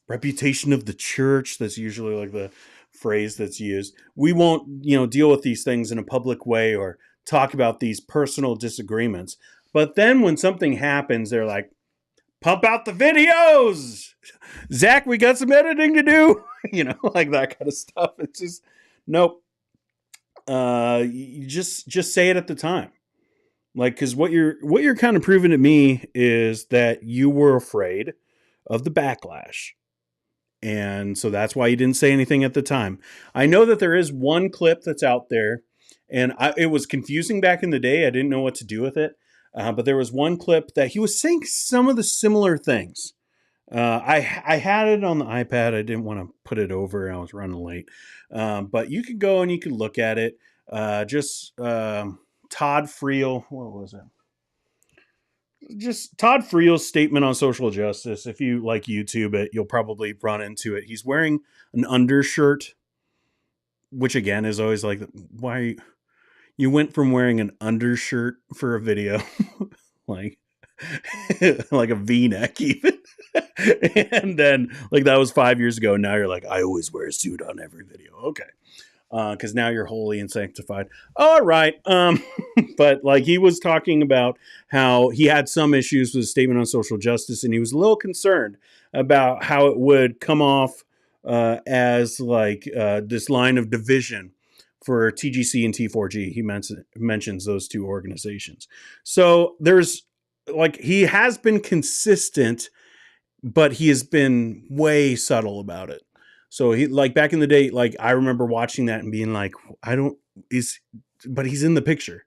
reputation of the church, that's usually like the phrase that's used, we won't, deal with these things in a public way or talk about these personal disagreements. But then when something happens, they're like, pump out the videos. Zach, we got some editing to do. Like that kind of stuff. It's just, nope. You just say it at the time. Like, because what you're kind of proving to me is that you were afraid of the backlash. And so that's why you didn't say anything at the time. I know that there is one clip that's out there, and it was confusing back in the day. I didn't know what to do with it. But there was one clip that he was saying some of the similar things. I had it on the iPad. I didn't want to put it over. I was running late. But you could go and you could look at it. Todd Friel. What was it? Just Todd Friel's statement on social justice. If you like YouTube it, you'll probably run into it. He's wearing an undershirt, which again is always like, why you went from wearing an undershirt for a video, like a V-neck even. And then like that was 5 years ago. Now you're like, I always wear a suit on every video. Okay. Because now you're holy and sanctified. All right. But like he was talking about how he had some issues with his statement on social justice, and he was a little concerned about how it would come off as like this line of division for TGC and T4G. He mentions those two organizations. So there's like, he has been consistent, but he has been way subtle about it. So he, like back in the day, like I remember watching that and being like, but he's in the picture.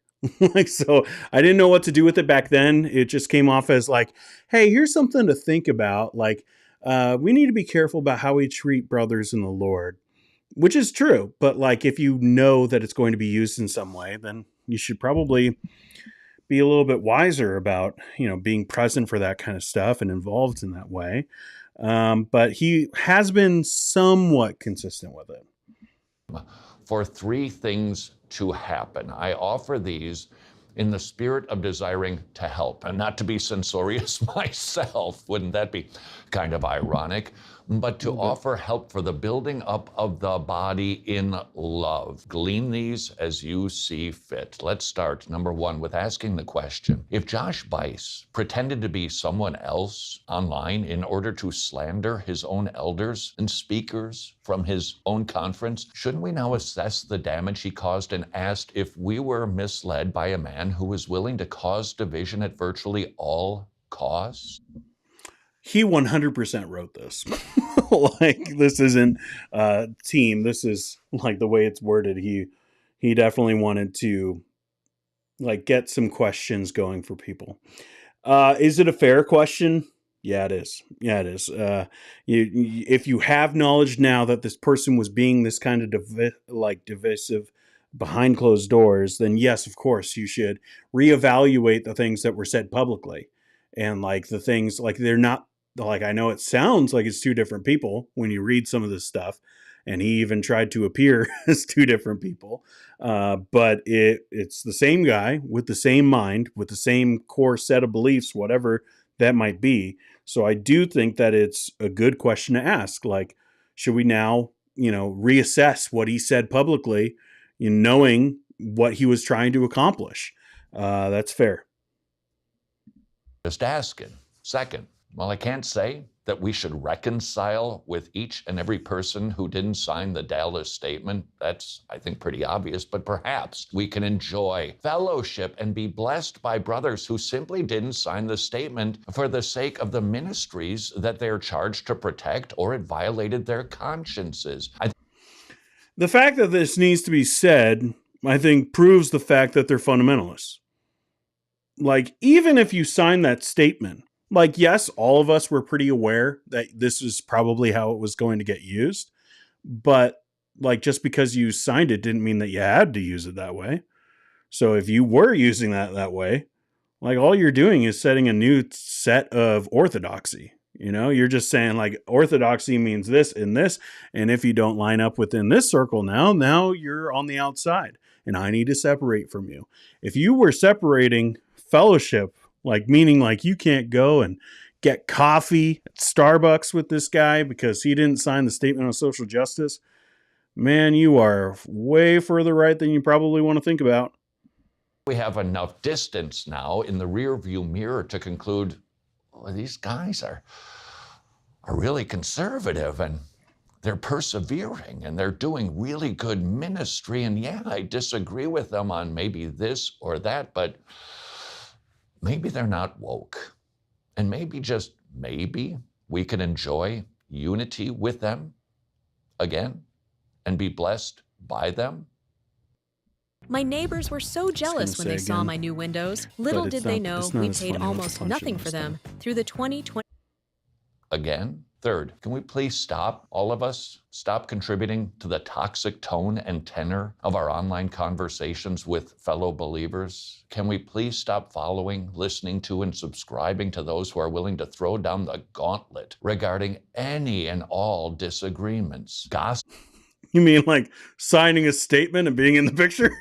Like, so I didn't know what to do with it back then. It just came off as like, hey, here's something to think about. Like, we need to be careful about how we treat brothers in the Lord, which is true. But like, if you know that it's going to be used in some way, then you should probably be a little bit wiser about, being present for that kind of stuff and involved in that way. But he has been somewhat consistent with it. For three things to happen, I offer these in the spirit of desiring to help, and not to be censorious myself. Wouldn't that be kind of ironic? But to offer help for the building up of the body in love. Glean these as you see fit. Let's start, number one, with asking the question, if Josh Buice pretended to be someone else online in order to slander his own elders and speakers from his own conference, shouldn't we now assess the damage he caused and ask if we were misled by a man who was willing to cause division at virtually all costs? He 100% wrote this. Like, this isn't team. This is like the way it's worded. He definitely wanted to like get some questions going for people. Is it a fair question? Yeah, it is. Yeah, it is. If you have knowledge now that this person was being this kind of divisive behind closed doors, then yes, of course, you should reevaluate the things that were said publicly. And like the things, like they're not, like, I know it sounds like it's two different people when you read some of this stuff, and he even tried to appear as two different people. But it's the same guy with the same mind, with the same core set of beliefs, whatever that might be. So I do think that it's a good question to ask. Like, should we now, reassess what he said publicly, knowing what he was trying to accomplish? That's fair. Just asking. Second, well, I can't say that we should reconcile with each and every person who didn't sign the Dallas Statement. That's, I think, pretty obvious. But perhaps we can enjoy fellowship and be blessed by brothers who simply didn't sign the statement for the sake of the ministries that they're charged to protect, or it violated their consciences. The fact that this needs to be said, I think, proves the fact that they're fundamentalists. Like, even if you sign that statement, like, yes, all of us were pretty aware that this is probably how it was going to get used. But like, just because you signed it didn't mean that you had to use it that way. So if you were using that way, like, all you're doing is setting a new set of orthodoxy. You're just saying like orthodoxy means this and this. And if you don't line up within this circle now you're on the outside and I need to separate from you. If you were separating fellowship, like meaning like you can't go and get coffee at Starbucks with this guy because he didn't sign the statement on social justice, man, you are way further right than you probably want to think about. We have enough distance now in the rearview mirror to conclude, oh, these guys are really conservative, and they're persevering, and they're doing really good ministry. And yeah, I disagree with them on maybe this or that, but maybe they're not woke. And maybe, just maybe, we can enjoy unity with them again and be blessed by them. My neighbors were so jealous when they saw my new windows. Little did they know we paid almost nothing for them through the 2020. Again. Third, can we please stop, all of us, stop contributing to the toxic tone and tenor of our online conversations with fellow believers? Can we please stop following, listening to, and subscribing to those who are willing to throw down the gauntlet regarding any and all disagreements? Gossip. You mean like signing a statement and being in the picture?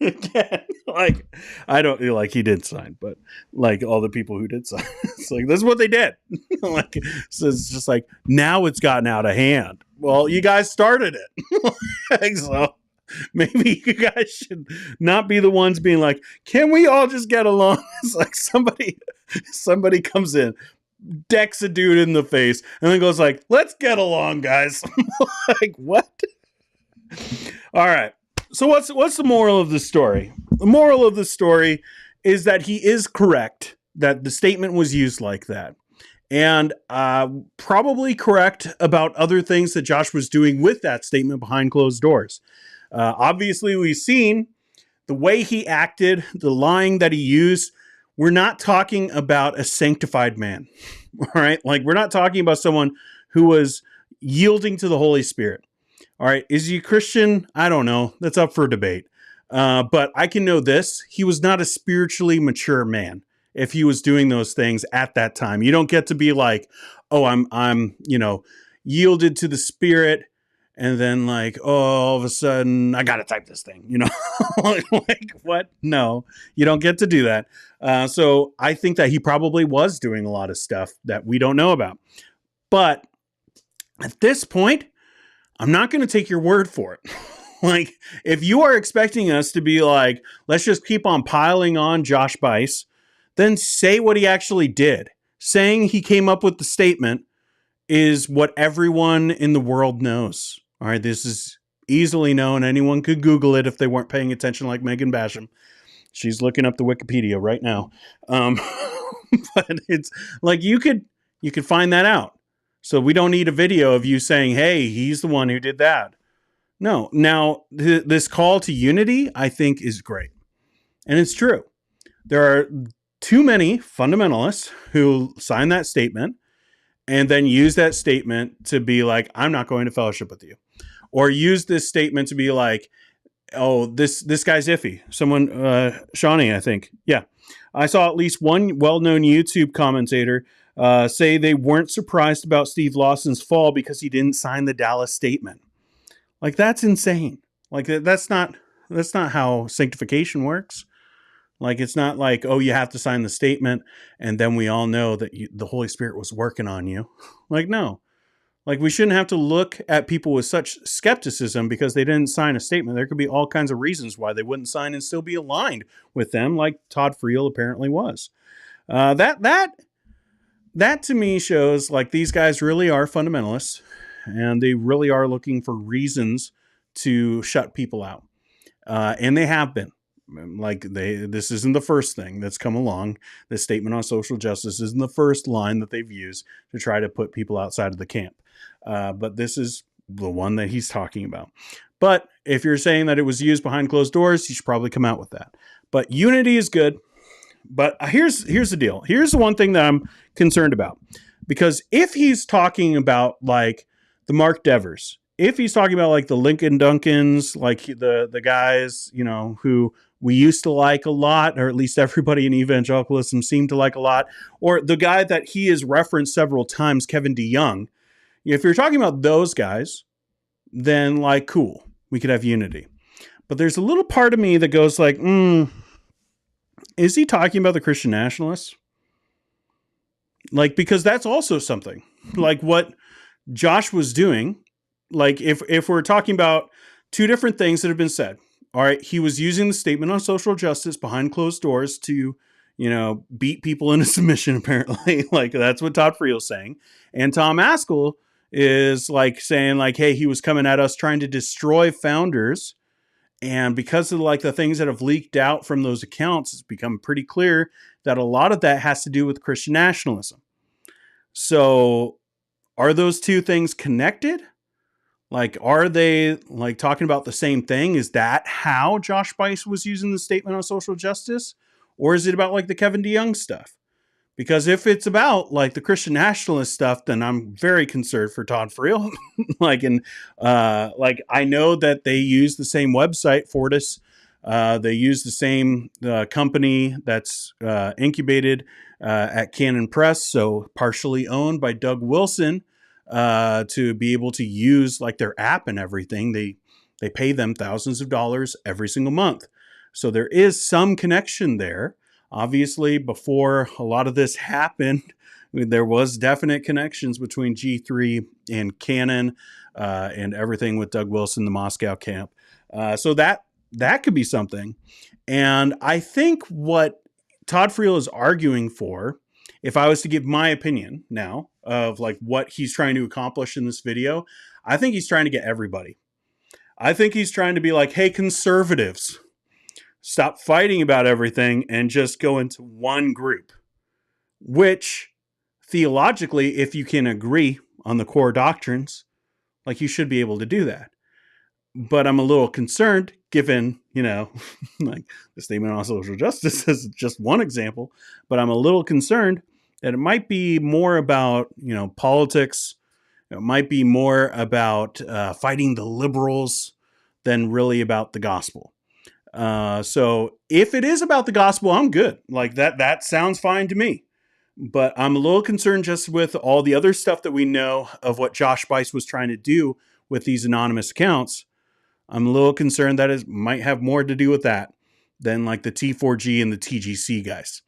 Again, like, I don't like he did sign, but like all the people who did sign, it's like this is what they did. Like, so it's just like now it's gotten out of hand. Well, you guys started it. Like, so maybe you guys should not be the ones being like, can we all just get along? It's like somebody comes in, decks a dude in the face, and then goes like, let's get along, guys. Like, what? All right. So what's the moral of the story? The moral of the story is that he is correct that the statement was used like that. And probably correct about other things that Josh was doing with that statement behind closed doors. Obviously, we've seen the way he acted, the lying that he used. We're not talking about a sanctified man, all right? Like, we're not talking about someone who was yielding to the Holy Spirit. All right, is he a Christian? I don't know. That's up for debate. But I can know this. He was not a spiritually mature man if he was doing those things at that time. You don't get to be like, oh, I'm yielded to the Spirit, and then like, oh, all of a sudden, I got to type this thing, like what? No, you don't get to do that. So I think that he probably was doing a lot of stuff that we don't know about. But at this point, I'm not going to take your word for it. Like, if you are expecting us to be like, let's just keep on piling on Josh Buice, then say what he actually did. Saying he came up with the statement is what everyone in the world knows. All right, this is easily known. Anyone could Google it if they weren't paying attention, like Megan Basham. She's looking up the Wikipedia right now. But it's like you could find that out. So we don't need a video of you saying, hey, he's the one who did that. No. Now, this call to unity, I think, is great. And it's true. There are too many fundamentalists who sign that statement and then use that statement to be like, I'm not going to fellowship with you. Or use this statement to be like, oh, this guy's iffy. Someone, Shawnee, I think. Yeah. I saw at least one well-known YouTube commentator say they weren't surprised about Steve Lawson's fall because he didn't sign the Dallas statement. Like, that's insane. Like, that's not how sanctification works. Like, it's not like, oh, you have to sign the statement and then we all know that the Holy Spirit was working on you. Like, no. Like, we shouldn't have to look at people with such skepticism because they didn't sign a statement. There could be all kinds of reasons why they wouldn't sign and still be aligned with them, like Todd Friel apparently was. That to me shows like these guys really are fundamentalists and they really are looking for reasons to shut people out. And they have been. Like this isn't the first thing that's come along. This statement on social justice isn't the first line that they've used to try to put people outside of the camp. But this is the one that he's talking about. But if you're saying that it was used behind closed doors, you should probably come out with that. But unity is good. But here's the deal. Here's the one thing that I'm concerned about. Because if he's talking about like the Mark Devers, if he's talking about like the Lincoln Duncans, like the guys, who we used to like a lot, or at least everybody in evangelicalism seemed to like a lot, or the guy that he has referenced several times, Kevin DeYoung, if you're talking about those guys, then like, cool, we could have unity. But there's a little part of me that goes like, is he talking about the Christian nationalists? Like, because that's also something like what Josh was doing. Like if we're talking about two different things that have been said, all right, he was using the statement on social justice behind closed doors to, beat people into submission, apparently. Like, that's what Todd Friel's saying. And Tom Askell is like saying like, hey, he was coming at us trying to destroy founders. And because of like the things that have leaked out from those accounts, it's become pretty clear that a lot of that has to do with Christian nationalism. So are those two things connected? Like, are they like talking about the same thing? Is that how Josh Buice was using the statement on social justice? Or is it about like the Kevin DeYoung stuff? Because if it's about like the Christian nationalist stuff, then I'm very concerned for Todd Friel. I know that they use the same website, Fortis. They use the same company that's incubated at Canon Press, so partially owned by Doug Wilson, to be able to use like their app and everything. They pay them thousands of dollars every single month. So there is some connection there. Obviously, before a lot of this happened, there was definite connections between G3 and Canon, and everything with Doug Wilson, the Moscow camp. So that could be something. And I think what Todd Friel is arguing for, if I was to give my opinion now of like what he's trying to accomplish in this video, I think he's trying to get everybody. I think he's trying to be like, hey, conservatives, stop fighting about everything and just go into one group, which theologically, if you can agree on the core doctrines, like you should be able to do that. But I'm a little concerned given, like the statement on social justice is just one example, but I'm a little concerned that it might be more about, politics. It might be more about fighting the liberals than really about the gospel. So if it is about the gospel, I'm good. Like that sounds fine to me. But I'm a little concerned just with all the other stuff that we know of what Josh Buice was trying to do with these anonymous accounts. I'm a little concerned that it might have more to do with that than like the T4G and the TGC guys.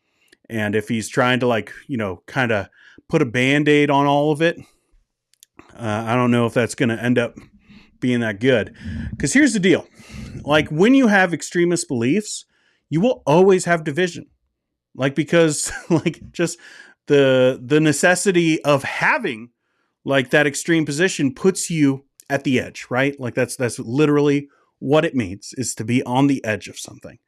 And if he's trying to like, kind of put a Band-Aid on all of it, I don't know if that's going to end up being that good. Because here's the deal. Like when you have extremist beliefs, you will always have division. Like, because like just the necessity of having like that extreme position puts you at the edge, right? Like that's literally what it means, is to be on the edge of something.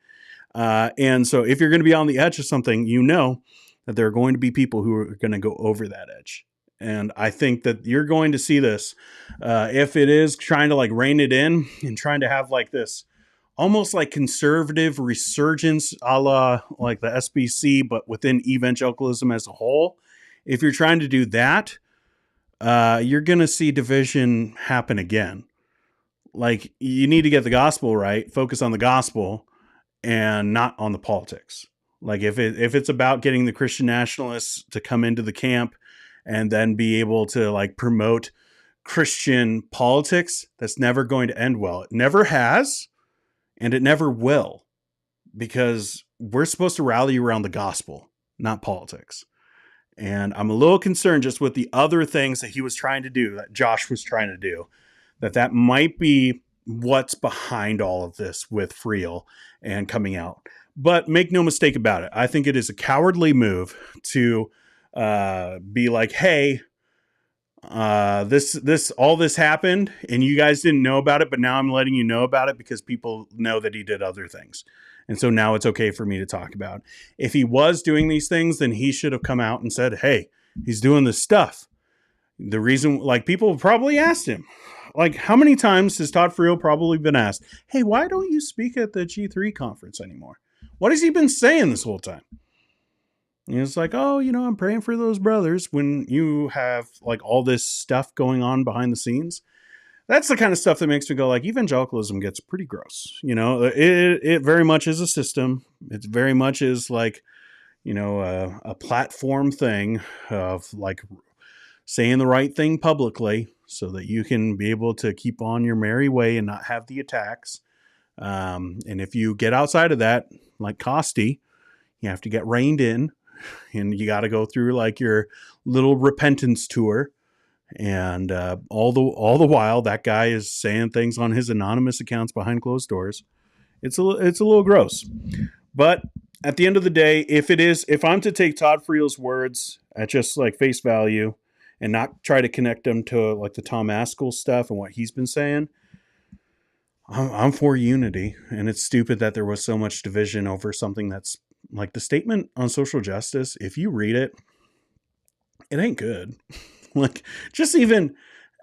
And so if you're going to be on the edge of something, that there are going to be people who are going to go over that edge. And I think that you're going to see this, if it is trying to like rein it in and trying to have like this almost like conservative resurgence a la like the SBC, but within evangelicalism as a whole. If you're trying to do that, you're going to see division happen again. Like you need to get the gospel right, focus on the gospel and not on the politics. Like if it's about getting the Christian nationalists to come into the camp and then be able to like promote Christian politics, that's never going to end well. It never has. And it never will, because we're supposed to rally around the gospel, not politics. And I'm a little concerned just with the other things that he was trying to do, that Josh was trying to do, that might be what's behind all of this with Friel and coming out. But make no mistake about it. I think it is a cowardly move to be like, hey, all this happened and you guys didn't know about it, but now I'm letting you know about it because people know that he did other things. And so now it's okay for me to talk about. If he was doing these things, then he should have come out and said, hey, he's doing this stuff. The reason, like, people probably asked him, like, how many times has Todd Friel probably been asked, hey, why don't you speak at the G3 conference anymore? What has he been saying this whole time? And it's like, oh, I'm praying for those brothers, when you have like all this stuff going on behind the scenes. That's the kind of stuff that makes me go like, evangelicalism gets pretty gross. It very much is a system. It very much is like, a platform thing of like saying the right thing publicly so that you can be able to keep on your merry way and not have the attacks. And if you get outside of that, like Costi, you have to get reined in. And you got to go through like your little repentance tour. And all the while, that guy is saying things on his anonymous accounts behind closed doors. It's a little gross. But at the end of the day, if I'm to take Todd Friel's words at just like face value and not try to connect them to like the Tom Askell stuff and what he's been saying, I'm for unity. And it's stupid that there was so much division over something that's like the statement on social justice. If you read it, it ain't good. Like, just even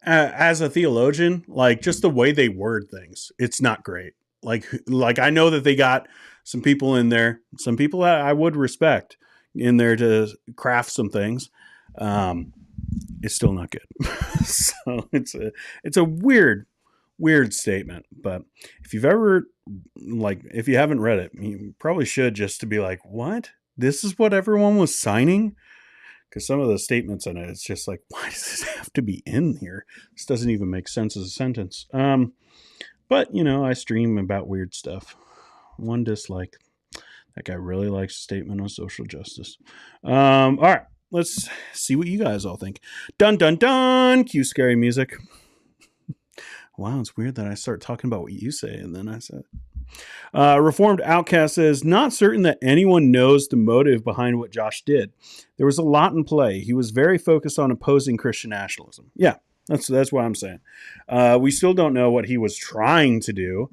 as a theologian, like just the way they word things, it's not great. Like I know that they got some people in there, some people I would respect in there to craft some things. It's still not good. So it's a weird statement. But if you've ever, like, if you haven't read it, you probably should, just to be like, what? This is what everyone was signing? Because some of the statements in it, it's just like, why does this have to be in here? This doesn't even make sense as a sentence. But, you know, I stream about weird stuff. One dislike. That guy really likes a statement on social justice. All right, let's see what you guys all think. Dun, dun, dun. Cue scary music. Wow, it's weird that I start talking about what you say and then I said. Reformed Outcast says, not certain that anyone knows the motive behind what Josh did. There was a lot in play. He was very focused on opposing Christian nationalism. Yeah, that's what I'm saying. We still don't know what he was trying to do.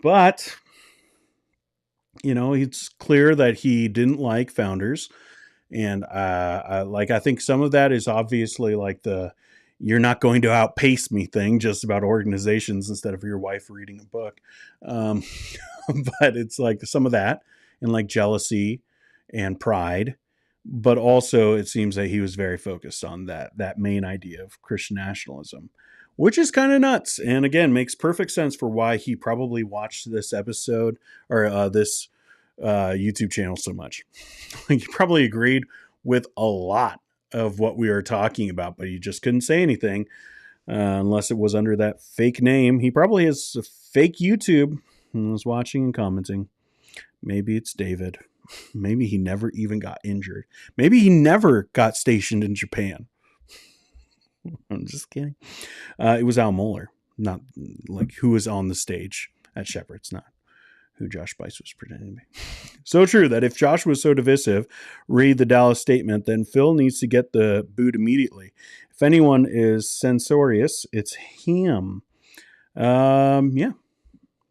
But, you know, it's clear that he didn't like founders. And I think some of that is obviously like the you're not going to outpace me thing, just about organizations instead of your wife reading a book. But it's like some of that and like jealousy and pride. But also it seems that he was very focused on that main idea of Christian nationalism, which is kind of nuts. And again, makes perfect sense for why he probably watched this episode or this YouTube channel so much. He probably agreed with a lot of what we were talking about, but he just couldn't say anything unless it was under that fake name. He probably has a fake YouTube and was watching and commenting. Maybe it's David. Maybe he never even got injured. Maybe he never got stationed in Japan. I'm just kidding. It was Al Mohler, not like who was on the stage at Shepherd's, not who Josh Buice was pretending to be. So true that if Josh was so divisive, read the Dallas statement, then Phil needs to get the boot immediately. If anyone is censorious, it's him. Yeah,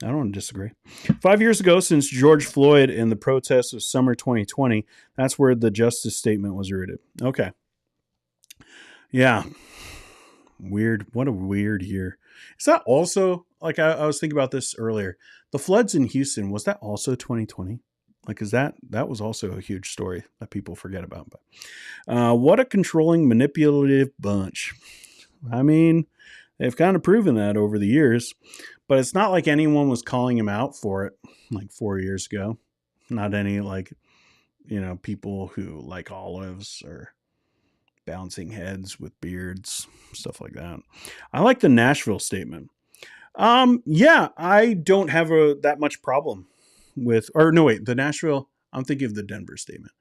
I don't disagree. 5 years ago, since George Floyd and the protests of summer 2020, that's where the justice statement was rooted. Okay. Yeah. Weird. What a weird year. Is that also, like I was thinking about this earlier, the floods in Houston, was that also 2020? Like, is that was also a huge story that people forget about. But what a controlling, manipulative bunch. I mean, they've kind of proven that over the years, but it's not like anyone was calling him out for it like 4 years ago. Not any, like, you know, people who like olives or bouncing heads with beards, stuff like that. I like the Nashville statement. Yeah, I don't have that much problem with, or no, wait, the Nashville, I'm thinking of the Denver statement.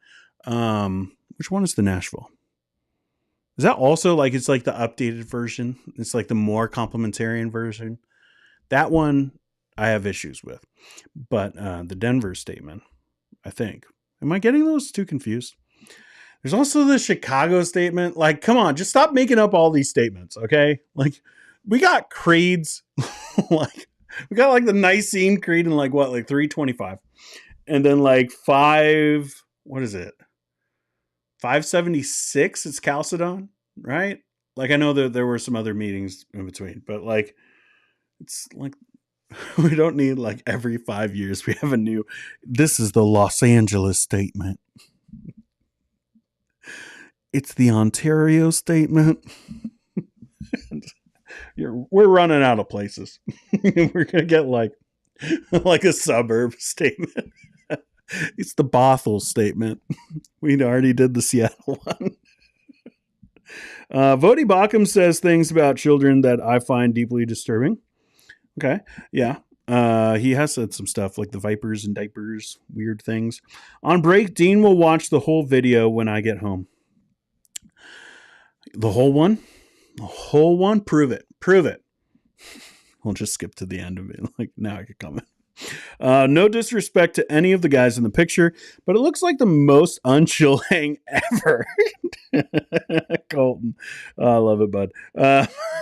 Which one is the Nashville? Is that also like, it's like the updated version? It's like the more complementarian version. That one I have issues with, but the Denver statement, I think. Am I getting those two confused? There's also the Chicago statement. Like, come on, just stop making up all these statements, okay? Like, we got creeds, like, we got like the Nicene Creed in like what, like 325, and then like 576. It's Chalcedon, right? Like, I know that there were some other meetings in between, but like, it's like we don't need like every 5 years we have a new. This is the Los Angeles statement. It's the Ontario statement. We're running out of places. We're gonna get like a suburb statement. It's the Bothell statement. We already did the Seattle one. Vodi Bacham says things about children that I find deeply disturbing. Okay, yeah. He has said some stuff like the vipers and diapers, weird things. On break, Dean will watch the whole video when I get home. The whole one? The whole one? Prove it. We'll just skip to the end of it. Like, now I could comment. No disrespect to any of the guys in the picture, but it looks like the most unchill hang ever. Colton. I love it, bud.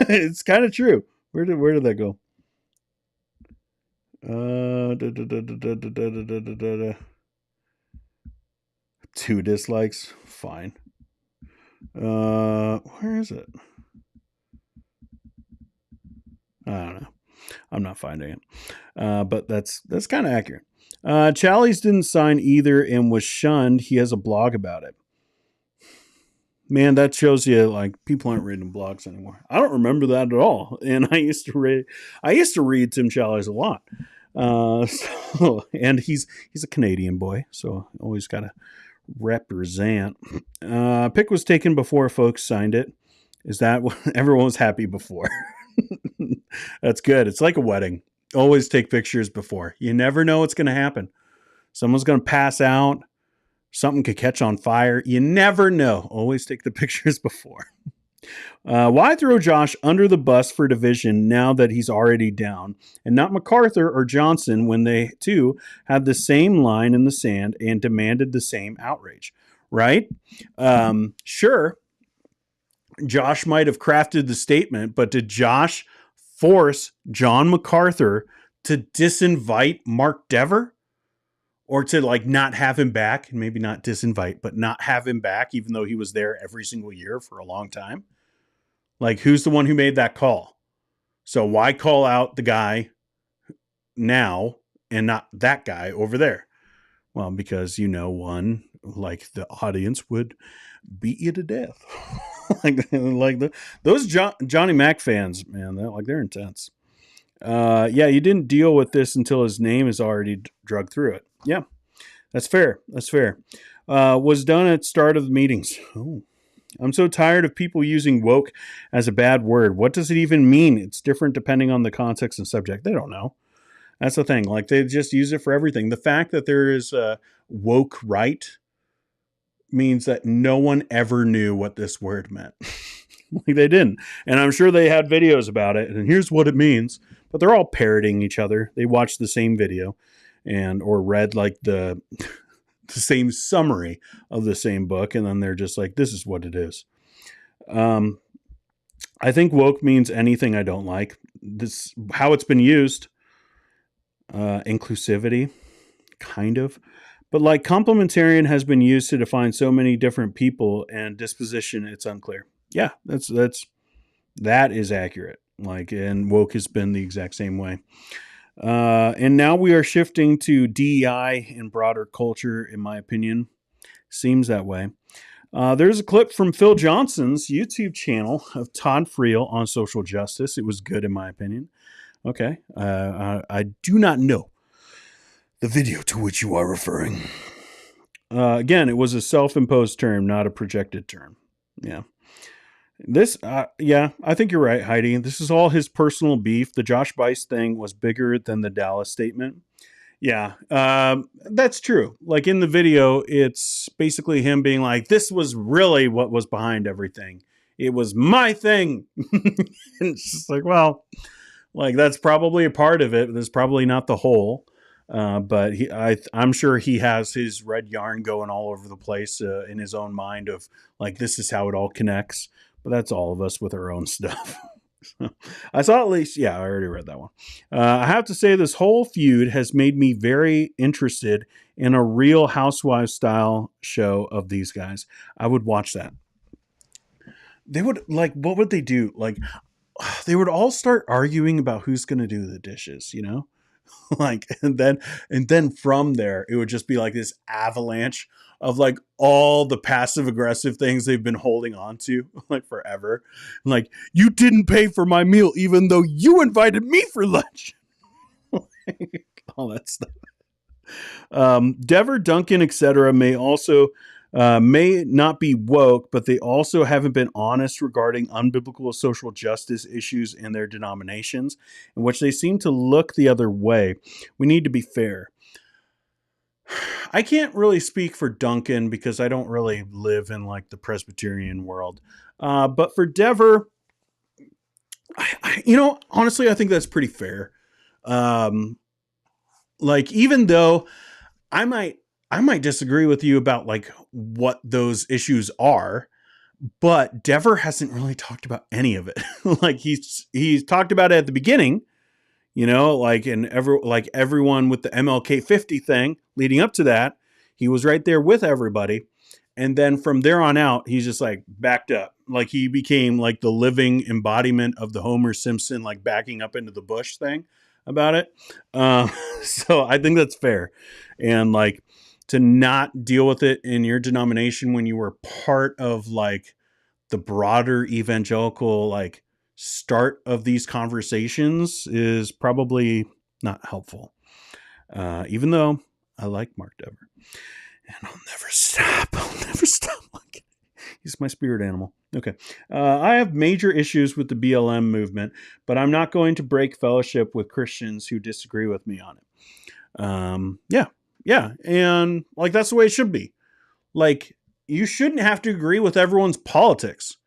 It's kind of true. Where did that go? 2 dislikes. Fine. Where is it? I don't know. I'm not finding it. But that's kind of accurate. Challies didn't sign either and was shunned. He has a blog about it. Man, that shows you like people aren't reading blogs anymore. I don't remember that at all. And I used to read Tim Challies a lot. And he's a Canadian boy, so always got to represent. Pic was taken before folks signed it. Is that what everyone was happy before? That's good. It's like a wedding. Always take pictures before. You never know what's going to happen. Someone's going to pass out. Something could catch on fire. You never know. Always take the pictures before. Why throw Josh under the bus for division now that he's already down, and not MacArthur or Johnson when they too had the same line in the sand and demanded the same outrage? Right? Sure. Josh might have crafted the statement, but did Josh force John MacArthur to disinvite Mark Dever? Or to like not have him back, and maybe not disinvite, but not have him back, even though he was there every single year for a long time? Like, who's the one who made that call? So why call out the guy now and not that guy over there? Well, because, one, like the audience would beat you to death. Those Johnny Mac fans, man, they're intense. You didn't deal with this until his name is already drugged through it. Yeah, that's fair. Was done at start of the meetings. Oh, I'm so tired of people using woke as a bad word. What does it even mean? It's different depending on the context and subject. They don't know. That's the thing. Like, they just use it for everything. The fact that there is a woke right means that no one ever knew what this word meant. Like, they didn't. And I'm sure they had videos about it. And here's what it means. But they're all parroting each other. They watched the same video or read like the same summary of the same book. And then they're just like, this is what it is. I think woke means anything I don't like. This, how it's been used, inclusivity, kind of. But like complementarian has been used to define so many different people, and disposition, it's unclear. Yeah, that is accurate. Like, and woke has been the exact same way. And now we are shifting to DEI in broader culture, in my opinion. Seems that way. There's a clip from Phil Johnson's YouTube channel of Todd Friel on social justice. It was good, in my opinion. Okay. I do not know the video to which you are referring. Again, it was a self-imposed term, not a projected term. Yeah. I think you're right, Heidi. This is all his personal beef. The Josh Buice thing was bigger than the Dallas statement. Yeah, that's true. Like, in the video, it's basically him being like, this was really what was behind everything. It was my thing. And it's just like, well, like, that's probably a part of it. That's probably not the whole. But I'm sure he has his red yarn going all over the place in his own mind of like, this is how it all connects. But that's all of us with our own stuff. I saw at least, I already read that one. I have to say this whole feud has made me very interested in a Real Housewives style show of these guys. I would watch that. They would, like, what would they do? Like, they would all start arguing about who's going to do the dishes, like, and then from there, it would just be like this avalanche of like all the passive aggressive things they've been holding on to like forever. Like, you didn't pay for my meal, even though you invited me for lunch. All that stuff. Dever, Duncan, etc. may not be woke, but they also haven't been honest regarding unbiblical social justice issues in their denominations, in which they seem to look the other way. We need to be fair. I can't really speak for Duncan because I don't really live in like the Presbyterian world. But for Dever, honestly, I think that's pretty fair. Like, even though I might disagree with you about like what those issues are, but Dever hasn't really talked about any of it. Like he's talked about it at the beginning, like everyone with the MLK 50 thing leading up to that, he was right there with everybody. And then from there on out, he's just like backed up. Like he became like the living embodiment of the Homer Simpson, like backing up into the bush thing about it. So I think that's fair. And like to not deal with it in your denomination when you were part of like the broader evangelical like start of these conversations is probably not helpful. Even though I like Mark Dever. And I'll never stop. He's my spirit animal. Okay. I have major issues with the BLM movement, but I'm not going to break fellowship with Christians who disagree with me on it. Yeah. And like, that's the way it should be. Like, you shouldn't have to agree with everyone's politics.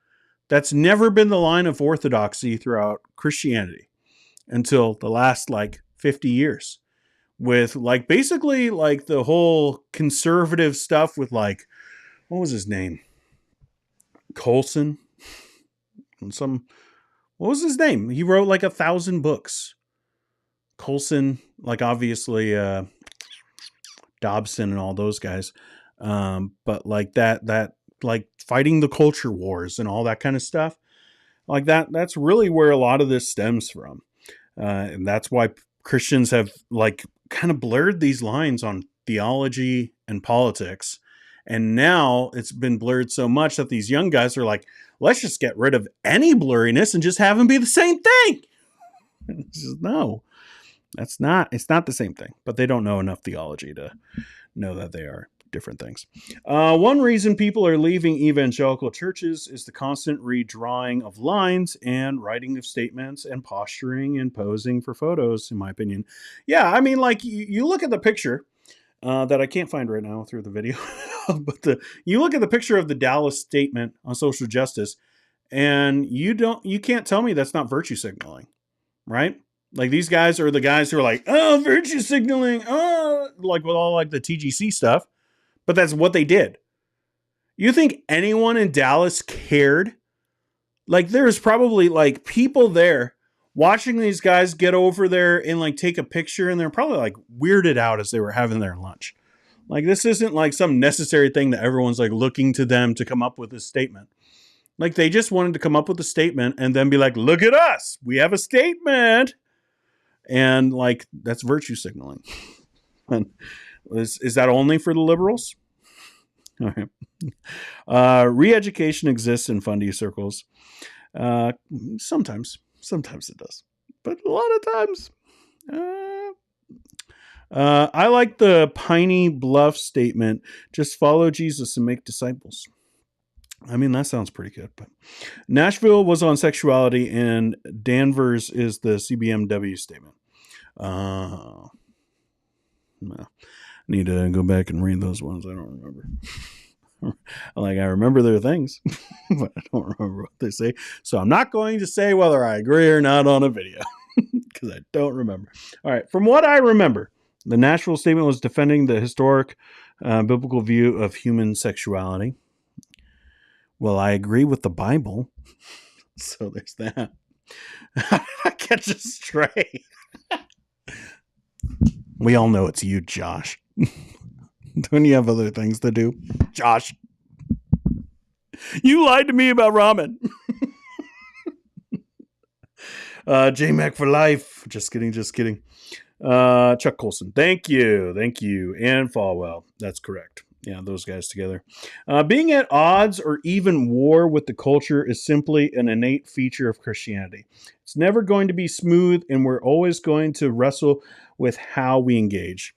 That's never been the line of orthodoxy throughout Christianity until the last like 50 years. With like basically like the whole conservative stuff with like, what was his name? Colson. And what was his name? He wrote like 1,000 books. Colson, like obviously Dobson and all those guys. But like that like fighting the culture wars and all that kind of stuff. Like that's really where a lot of this stems from. And that's why Christians have like kind of blurred these lines on theology and politics. And now it's been blurred so much that these young guys are like, let's just get rid of any blurriness and just have them be the same thing. No, it's not the same thing, but they don't know enough theology to know that they are different things. One reason people are leaving evangelical churches is the constant redrawing of lines and writing of statements and posturing and posing for photos, in my opinion. Yeah, I mean, like you look at the picture that I can't find right now through the video, but you look at the picture of the Dallas statement on social justice, and you can't tell me that's not virtue signaling, right? Like these guys are the guys who are like, oh, virtue signaling, like with all like the TGC stuff. But that's what they did. You think anyone in Dallas cared? Like there's probably like people there watching these guys get over there and like take a picture, and they're probably like weirded out as they were having their lunch. Like this isn't like some necessary thing that everyone's like looking to them to come up with a statement. Like they just wanted to come up with a statement and then be like, look at us, we have a statement. And like that's virtue signaling. And is that only for the liberals? All right. Re-education exists in fundy circles. Sometimes it does, but a lot of times. I like the Piney Bluff statement. Just follow Jesus and make disciples. I mean, that sounds pretty good. But Nashville was on sexuality, and Danvers is the CBMW statement. No. I need to go back and read those ones. I don't remember. Like I remember their things, but I don't remember what they say. So I'm not going to say whether I agree or not on a video because I don't remember. All right. From what I remember, the Nashville statement was defending the historic biblical view of human sexuality. Well, I agree with the Bible. So there's that. I catch a stray. We all know it's you, Josh. Don't you have other things to do? Josh. You lied to me about ramen. J-Mac for life. Just kidding. Chuck Colson. Thank you. And Falwell. That's correct. Yeah, those guys together. Being at odds or even war with the culture is simply an innate feature of Christianity. It's never going to be smooth, and we're always going to wrestle with how we engage.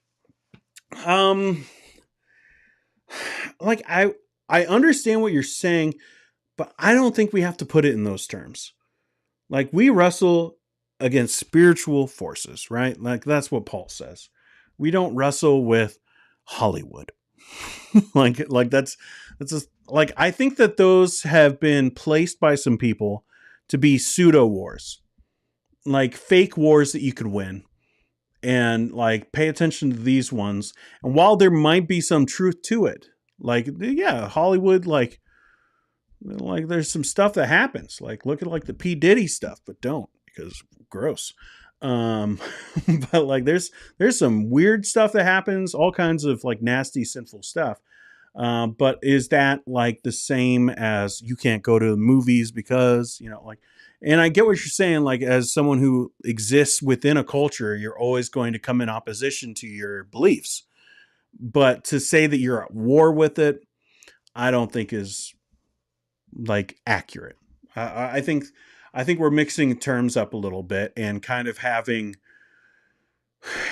Like I understand what you're saying, but I don't think we have to put it in those terms. Like we wrestle against spiritual forces, right? Like that's what Paul says. We don't wrestle with Hollywood. like that's just like, I think that those have been placed by some people to be pseudo wars, like fake wars that you could win. and like pay attention to these ones. And while there might be some truth to it, like, yeah, Hollywood, like there's some stuff that happens. Like look at like the P. Diddy stuff, but don't, because gross. But like there's some weird stuff that happens, all kinds of like nasty, sinful stuff. But is that like the same as you can't go to the movies because, you know, like, and I get what you're saying, like as someone who exists within a culture, you're always going to come in opposition to your beliefs. But to say that you're at war with it, I don't think is like accurate. I think we're mixing terms up a little bit and kind of having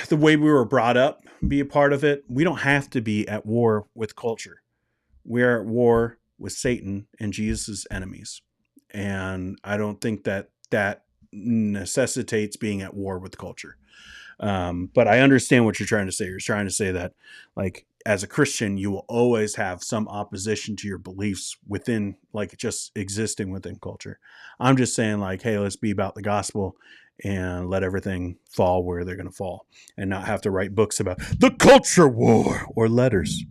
the way we were brought up be a part of it. We don't have to be at war with culture. We're at war with Satan and Jesus' enemies. And I don't think that necessitates being at war with culture. But I understand what you're trying to say. You're trying to say that, like, as a Christian, you will always have some opposition to your beliefs within, like, just existing within culture. I'm just saying, like, hey, let's be about the gospel and let everything fall where they're going to fall, and not have to write books about the culture war or letters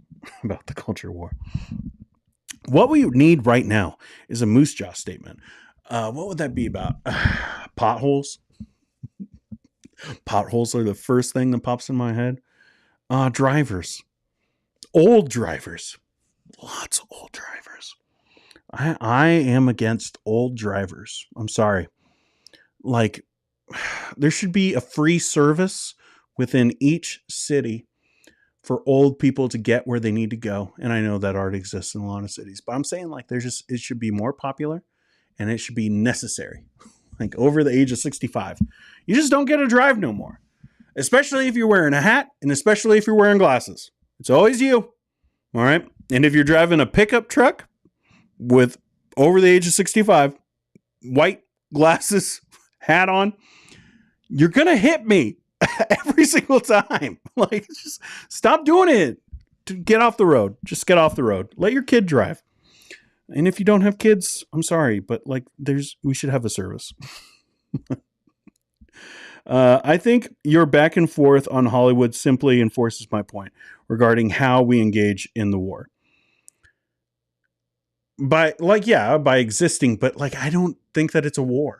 about the culture war. What we need right now is a moose jaw statement. What would that be about? Potholes? Potholes are the first thing that pops in my head. Drivers. Old drivers. Lots of old drivers. I am against old drivers. I'm sorry. Like, there should be a free service within each city for old people to get where they need to go. And I know that already exists in a lot of cities, but I'm saying, like, it should be more popular and it should be necessary. Like, over the age of 65, you just don't get to drive no more, especially if you're wearing a hat and especially if you're wearing glasses. It's always you. All right. And if you're driving a pickup truck with over the age of 65, white glasses, hat on, you're going to hit me every single time. Like, just stop doing it. Get off the road. Just get off the road. Let your kid drive. And if you don't have kids, I'm sorry, but like we should have a service. I think your back and forth on Hollywood simply enforces my point regarding how we engage in the war. By existing, but like, I don't think that it's a war.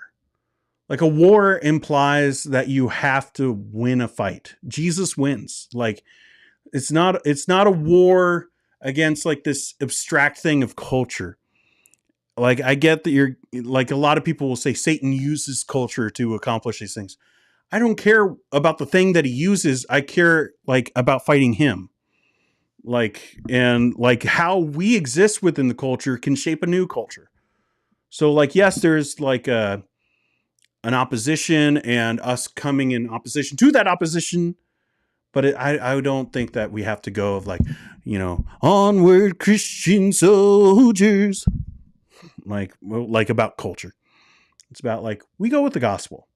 Like, a war implies that you have to win a fight. Jesus wins. Like, it's not a war against like this abstract thing of culture. Like, I get that you're like, a lot of people will say Satan uses culture to accomplish these things. I don't care about the thing that he uses. I care like about fighting him. Like, and like how we exist within the culture can shape a new culture. So like, yes, there's like an opposition and us coming in opposition to that opposition. But I don't think that we have to go of like, you know, onward Christian soldiers, like about culture. It's about like, we go with the gospel.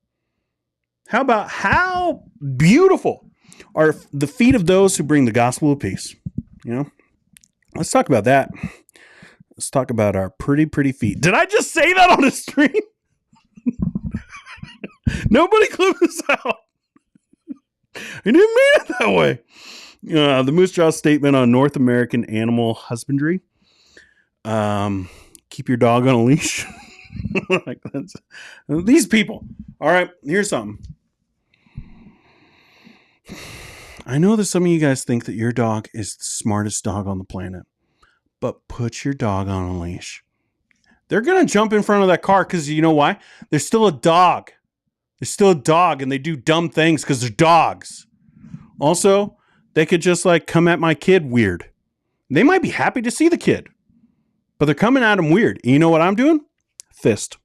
How beautiful are the feet of those who bring the gospel of peace? You know, let's talk about that. Let's talk about our pretty feet. Did I just say that on a stream? Nobody clip this out. I didn't mean it that way. The Moose Jaw statement on North American animal husbandry. Keep your dog on a leash. Like, these people. All right, here's something. I know that some of you guys think that your dog is the smartest dog on the planet, but put your dog on a leash. They're going to jump in front of that car because you know why? They're still a dog. They're still a dog, and they do dumb things because they're dogs. Also, they could just like come at my kid weird. They might be happy to see the kid, but they're coming at him weird. And you know what I'm doing? Fist.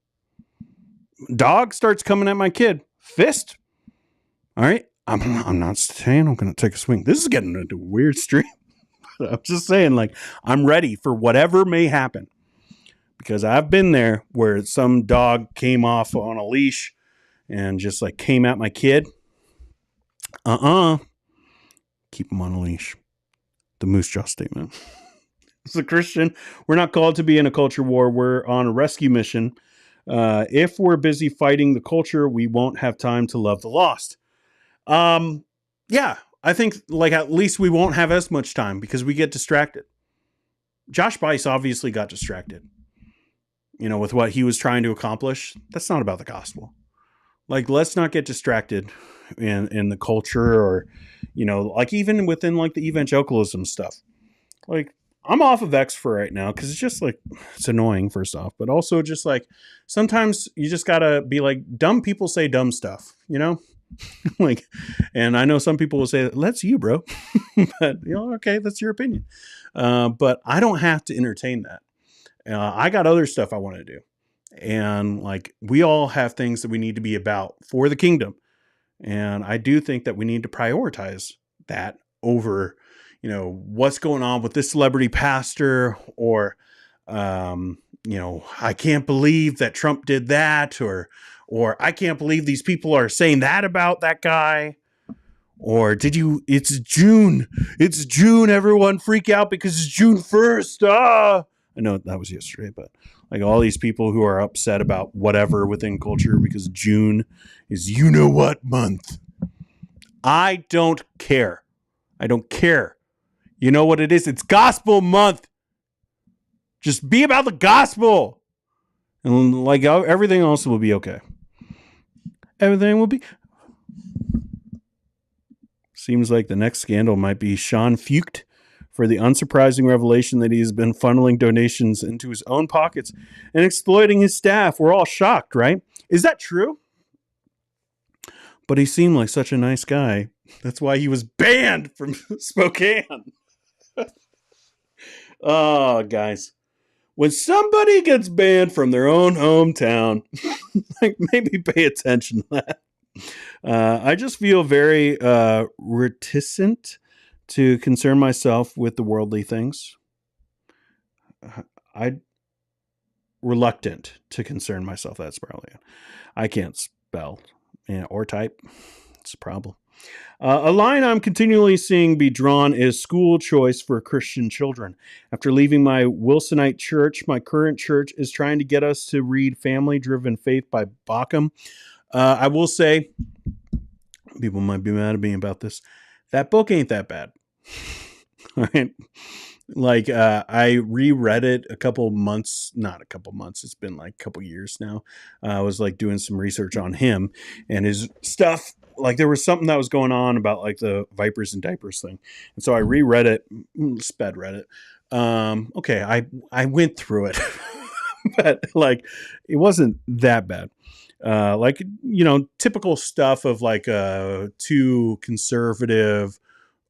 Dog starts coming at my kid. Fist. All right. I'm not saying I'm going to take a swing. This is getting into a weird stream. I'm just saying, like, I'm ready for whatever may happen. Because I've been there where some dog came off on a leash and just like came at my kid. Keep him on a leash. The Moose Jaw statement. As a Christian, we're not called to be in a culture war. We're on a rescue mission. If we're busy fighting the culture, we won't have time to love the lost. yeah, I think like at least we won't have as much time because we get distracted. Josh Buice obviously got distracted, with what he was trying to accomplish. That's not about the gospel. Like, let's not get distracted in the culture or, like even within like the evangelicalism stuff. Like, I'm off of X for right now because it's just like, it's annoying first off, but also just like sometimes you just gotta be like, dumb people say dumb stuff, like, and I know some people will say that's you, bro, but okay, that's your opinion. But I don't have to entertain that. I got other stuff I want to do. And like, we all have things that we need to be about for the kingdom. And I do think that we need to prioritize that over, what's going on with this celebrity pastor or, I can't believe that Trump did that, or I can't believe these people are saying that about that guy. Or it's June, everyone freak out because it's June 1st. I know that was yesterday, but like all these people who are upset about whatever within culture because June is what month. I don't care. You know what it is? It's gospel month. Just be about the gospel. And like everything else will be okay. Everything will be. Seems like the next scandal might be Sean Fucht for the unsurprising revelation that he has been funneling donations into his own pockets and exploiting his staff. We're all shocked, right? Is that true? But he seemed like such a nice guy. That's why he was banned from Spokane. Oh, guys. When somebody gets banned from their own hometown, like maybe pay attention to that. I just feel very reticent to concern myself with the worldly things. I'm reluctant to concern myself. That's probably it. I can't spell or type. It's a problem. A line I'm continually seeing be drawn is school choice for Christian children. After leaving my Wilsonite church, my current church is trying to get us to read Family Driven Faith by Basham. I will say, people might be mad at me about this. That book ain't that bad. All right. Like, I reread it not a couple months. It's been like a couple years now. I was like doing some research on him and his stuff. Like there was something that was going on about like the Vipers and Diapers thing. And so I reread it, sped read it. Okay. I went through it, but like, it wasn't that bad. Like, typical stuff of like too conservative,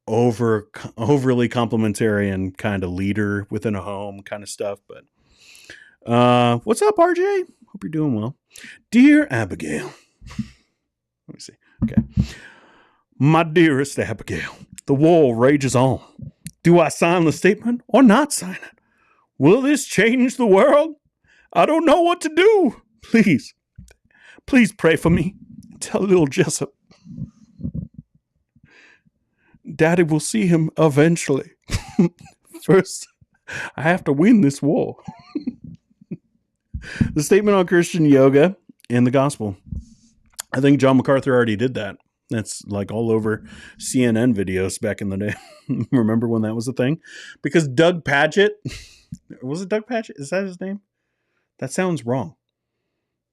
overly complimentarian kind of leader within a home kind of stuff. But what's up, RJ? Hope you're doing well. Dear Abigail. Let me see. Okay. My dearest Abigail, the war rages on. Do I sign the statement or not sign it? Will this change the world? I don't know what to do. Please pray for me. Tell little Jessup Daddy will see him eventually. First, I have to win this war. The statement on Christian yoga and the gospel. I think John MacArthur already did that. That's like all over CNN videos back in the day. Remember when that was a thing? Because Doug Padgett, was it Doug Padgett? Is that his name? That sounds wrong.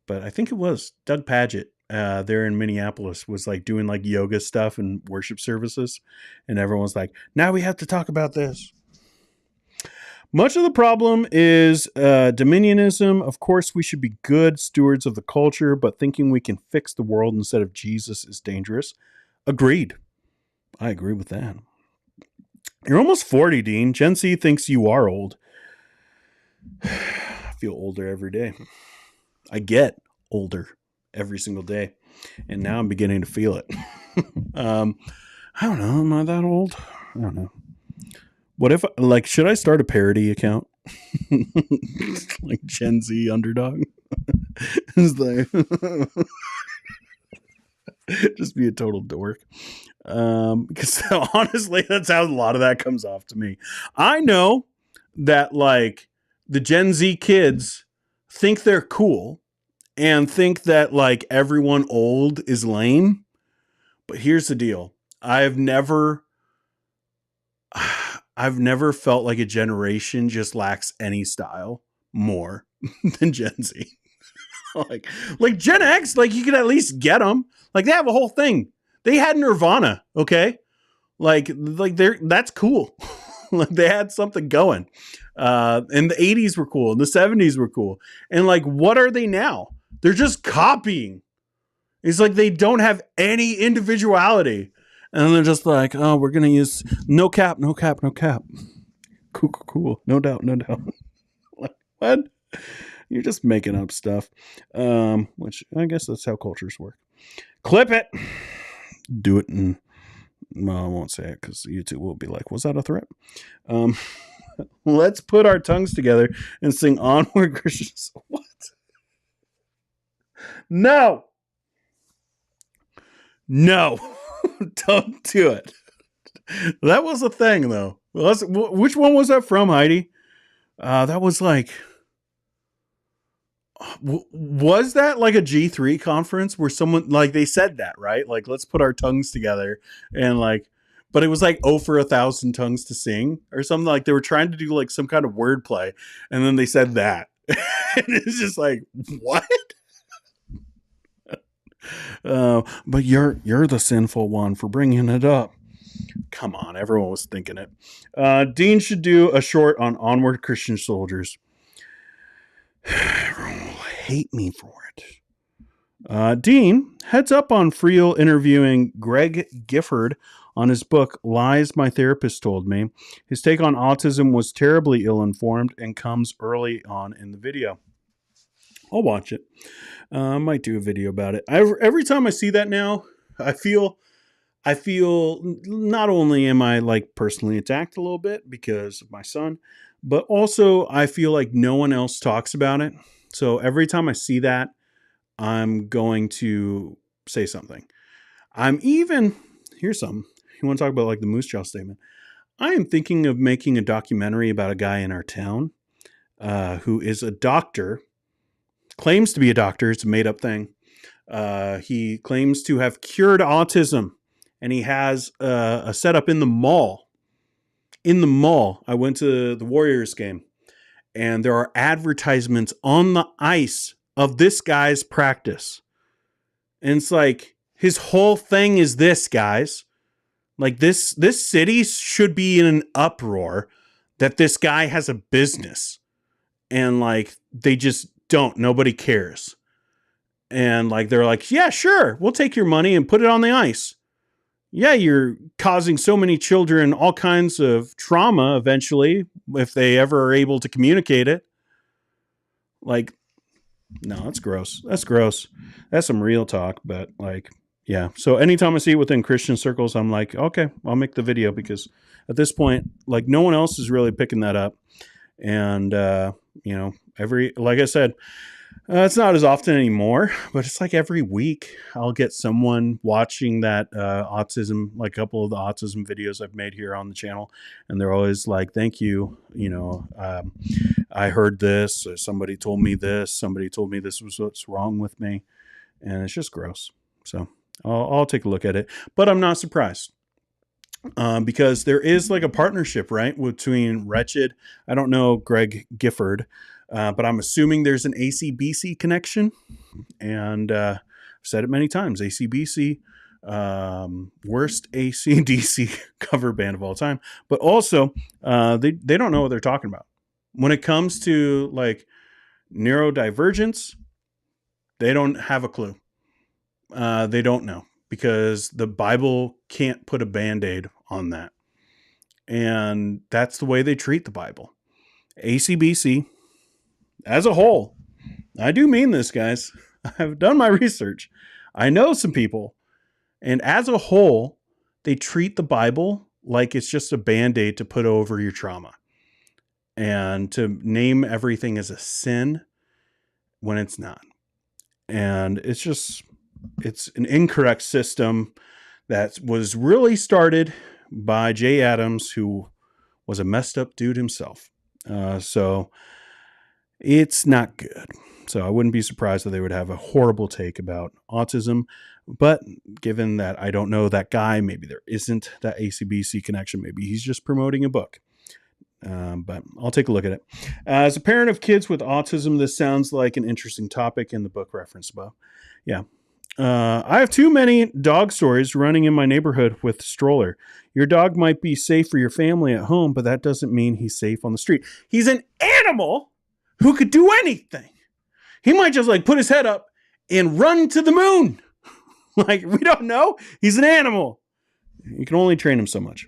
But I think it was Doug Padgett. There in Minneapolis was like doing like yoga stuff and worship services. And everyone's like, now we have to talk about this. Much of the problem is dominionism. Of course, we should be good stewards of the culture, but thinking we can fix the world instead of Jesus is dangerous. Agreed. I agree with that. You're almost 40, Dean. Gen Z thinks you are old. I feel older every day. I get older every single day. And now I'm beginning to feel it. I don't know. Am I that old? I don't know. What if, like, should I start a parody account? Like Gen Z Underdog? It's like, just be a total dork. Because honestly, that's how a lot of that comes off to me. I know that, like, the Gen Z kids think they're cool and think that, like, everyone old is lame. But here's the deal. I've never felt like a generation just lacks any style more than Gen Z. like Gen X, like you could at least get them. Like they have a whole thing. They had Nirvana, okay? Like that's cool. Like they had something going. And the 80s were cool, and the 70s were cool. And like, what are they now? They're just copying. It's like they don't have any individuality. And they're just like, oh, we're gonna use no cap. Cool. No doubt. Like, what? You're just making up stuff. Which I guess that's how cultures work. Clip it. Do it and well, I won't say it because YouTube will be like, was that a threat? Let's put our tongues together and sing Onward Christians. What? No. Don't do it. That was a thing, though. Which one was that from, Heidi? That was like... was that like a G3 conference where someone like they said that, right? Like, let's put our tongues together and like, but it was like, oh, for 1,000 tongues to sing or something. Like they were trying to do like some kind of wordplay. And then they said that. And it's just like, what? But you're the sinful one for bringing it up. Come on. Everyone was thinking it. Dean should do a short on Onward Christian Soldiers. Everyone will hate me for it. Dean heads up on Friel interviewing Greg Gifford on his book Lies My Therapist Told Me. His take on autism was terribly ill-informed and comes early on in the video. I'll watch it. I might do a video about it. Every time I see that now, I feel not only am I like personally attacked a little bit because of my son, but also I feel like no one else talks about it. So every time I see that, I'm going to say something. Here's something. You want to talk about like the Moose Jaw statement? I am thinking of making a documentary about a guy in our town who is a doctor, claims to be a doctor. It's a made up thing. He claims to have cured autism, and he has a setup in the mall. In the mall, I went to the Warriors game, and there are advertisements on the ice of this guy's practice. And it's like, his whole thing is this, guys. Like this city should be in an uproar that this guy has a business. And like, they just don't. Nobody cares. And like, they're like, yeah, sure. We'll take your money and put it on the ice. Yeah, you're causing so many children all kinds of trauma eventually, if they ever are able to communicate it. Like, no, that's gross. That's gross. That's some real talk, but like, yeah. So anytime I see it within Christian circles, I'm like, okay, I'll make the video because at this point, like no one else is really picking that up. And, like I said, it's not as often anymore, but it's like every week I'll get someone watching that autism, like a couple of the autism videos I've made here on the channel. And they're always like, thank you. I heard this. Somebody told me this. Somebody told me this was what's wrong with me. And it's just gross. So I'll take a look at it. But I'm not surprised. Because there is like a partnership, right, between Wretched. I don't know Greg Gifford. But I'm assuming there's an ACBC connection, and I've said it many times. ACBC, worst AC/DC cover band of all time. But also, they don't know what they're talking about when it comes to like neurodivergence. They don't have a clue. They don't know because the Bible can't put a Band-Aid on that, and that's the way they treat the Bible. ACBC. As a whole, I do mean this, guys. I've done my research. I know some people. And as a whole, they treat the Bible like it's just a Band-Aid to put over your trauma. And to name everything as a sin when it's not. And it's an incorrect system that was really started by Jay Adams, who was a messed up dude himself. So it's not good. So I wouldn't be surprised that they would have a horrible take about autism. But given that I don't know that guy, maybe there isn't that ACBC connection. Maybe he's just promoting a book. But I'll take a look at it. As a parent of kids with autism, this sounds like an interesting topic in the book reference above. Yeah. I have too many dog stories running in my neighborhood with stroller. Your dog might be safe for your family at home, but that doesn't mean he's safe on the street. He's an animal who could do anything. He might just like put his head up and run to the moon. Like, we don't know. He's an animal. You can only train him so much.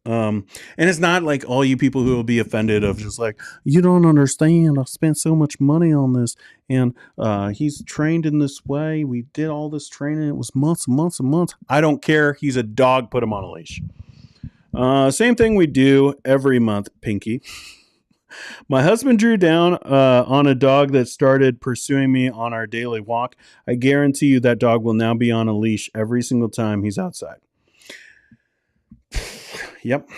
And it's not like all you people who will be offended of just like, you don't understand. I spent so much money on this, and he's trained in this way. We did all this training. It was months and months and months. I don't care. He's a dog. Put him on a leash. Same thing we do every month, Pinky. My husband drew down on a dog that started pursuing me on our daily walk. I guarantee you that dog will now be on a leash every single time he's outside. Yep.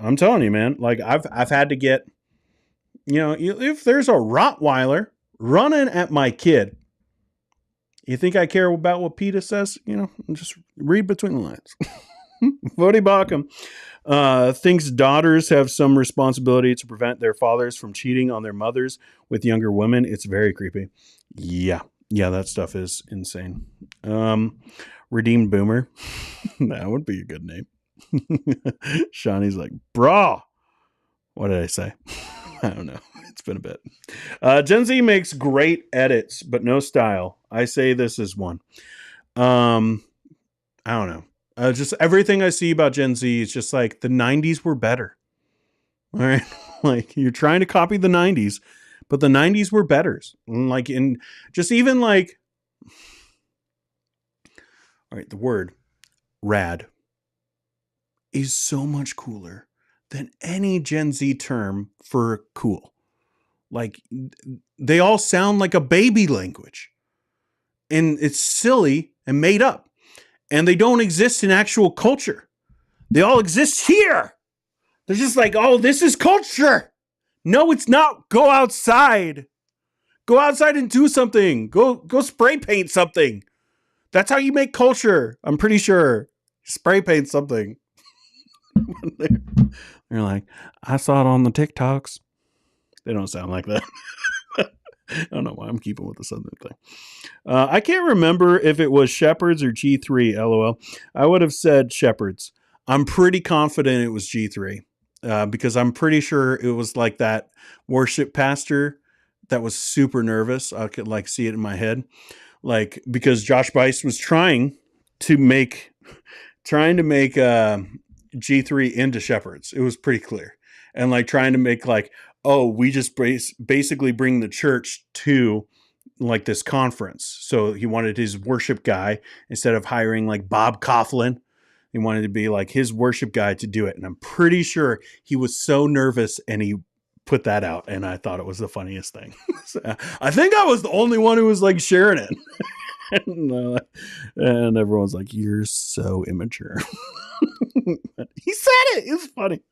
I'm telling you, man, like I've had to get, if there's a Rottweiler running at my kid, you think I care about what PETA says? Just read between the lines. Vody Bacham thinks daughters have some responsibility to prevent their fathers from cheating on their mothers with younger women. It's very creepy. Yeah, that stuff is insane. Redeemed Boomer. That would be a good name. Shawnee's like, brah. What did I say? I don't know. It's been a bit. Gen Z makes great edits, but no style. I say this is one. I don't know. Just everything I see about Gen Z is just like the 90s were better. All right. Like, you're trying to copy the 90s, but the 90s were better. Like, in just even like, all right, the word rad is so much cooler than any Gen Z term for cool. Like, they all sound like a baby language, and it's silly and made up, and they don't exist in actual culture. They all exist here. They're just like, oh, this is culture. No, it's not. Go outside. Go outside and do something. Go spray paint something. That's how you make culture. I'm pretty sure. Spray paint something. They're like, I saw it on the TikToks. They don't sound like that. I don't know why I'm keeping with the Southern thing. I can't remember if it was Shepherds or G3, LOL. I would have said Shepherds. I'm pretty confident it was G3 because I'm pretty sure it was like that worship pastor that was super nervous. I could like see it in my head. Like, because Josh Buice was trying to make G3 into Shepherds. It was pretty clear. And like trying to make like, oh, we just basically bring the church to like this conference. So he wanted his worship guy, instead of hiring like Bob Coughlin, he wanted to be like his worship guy to do it. And I'm pretty sure he was so nervous and he put that out. And I thought it was the funniest thing. So I think I was the only one who was like sharing it. And everyone's like, you're so immature. He said it. It was funny.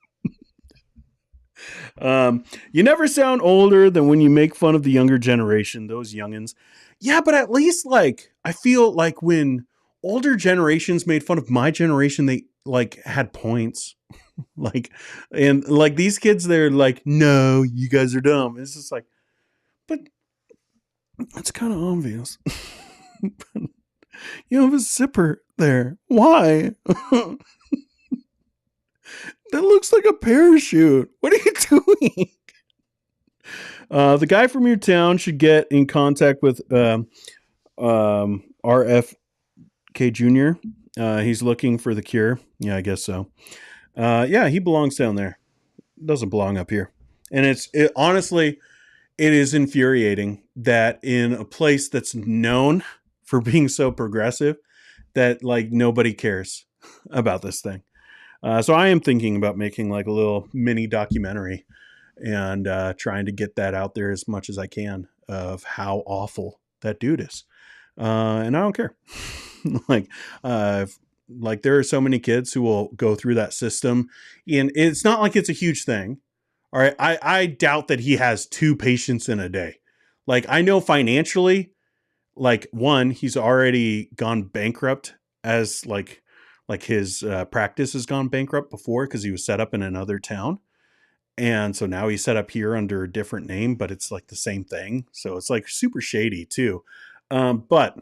You never sound older than when you make fun of the younger generation, those youngins. Yeah, but at least like I feel like when older generations made fun of my generation, they like had points. And these kids, they're like, no, you guys are dumb. It's just like, but it's kind of obvious. You have a zipper there. Why? That looks like a parachute. What are you doing? The guy from your town should get in contact with RFK Jr. He's looking for the cure. Yeah, I guess so. Yeah, he belongs down there. Doesn't belong up here. And honestly, it is infuriating that in a place that's known for being so progressive, that like nobody cares about this thing. So I am thinking about making like a little mini documentary and trying to get that out there as much as I can of how awful that dude is. And I don't care. Like there are so many kids who will go through that system, and it's not like it's a huge thing. All right. I doubt that he has 2 patients in a day. Like, I know financially, like, one, he's already gone bankrupt as like his practice has gone bankrupt before because he was set up in another town. And so now he's set up here under a different name, but it's like the same thing. So it's like super shady too. But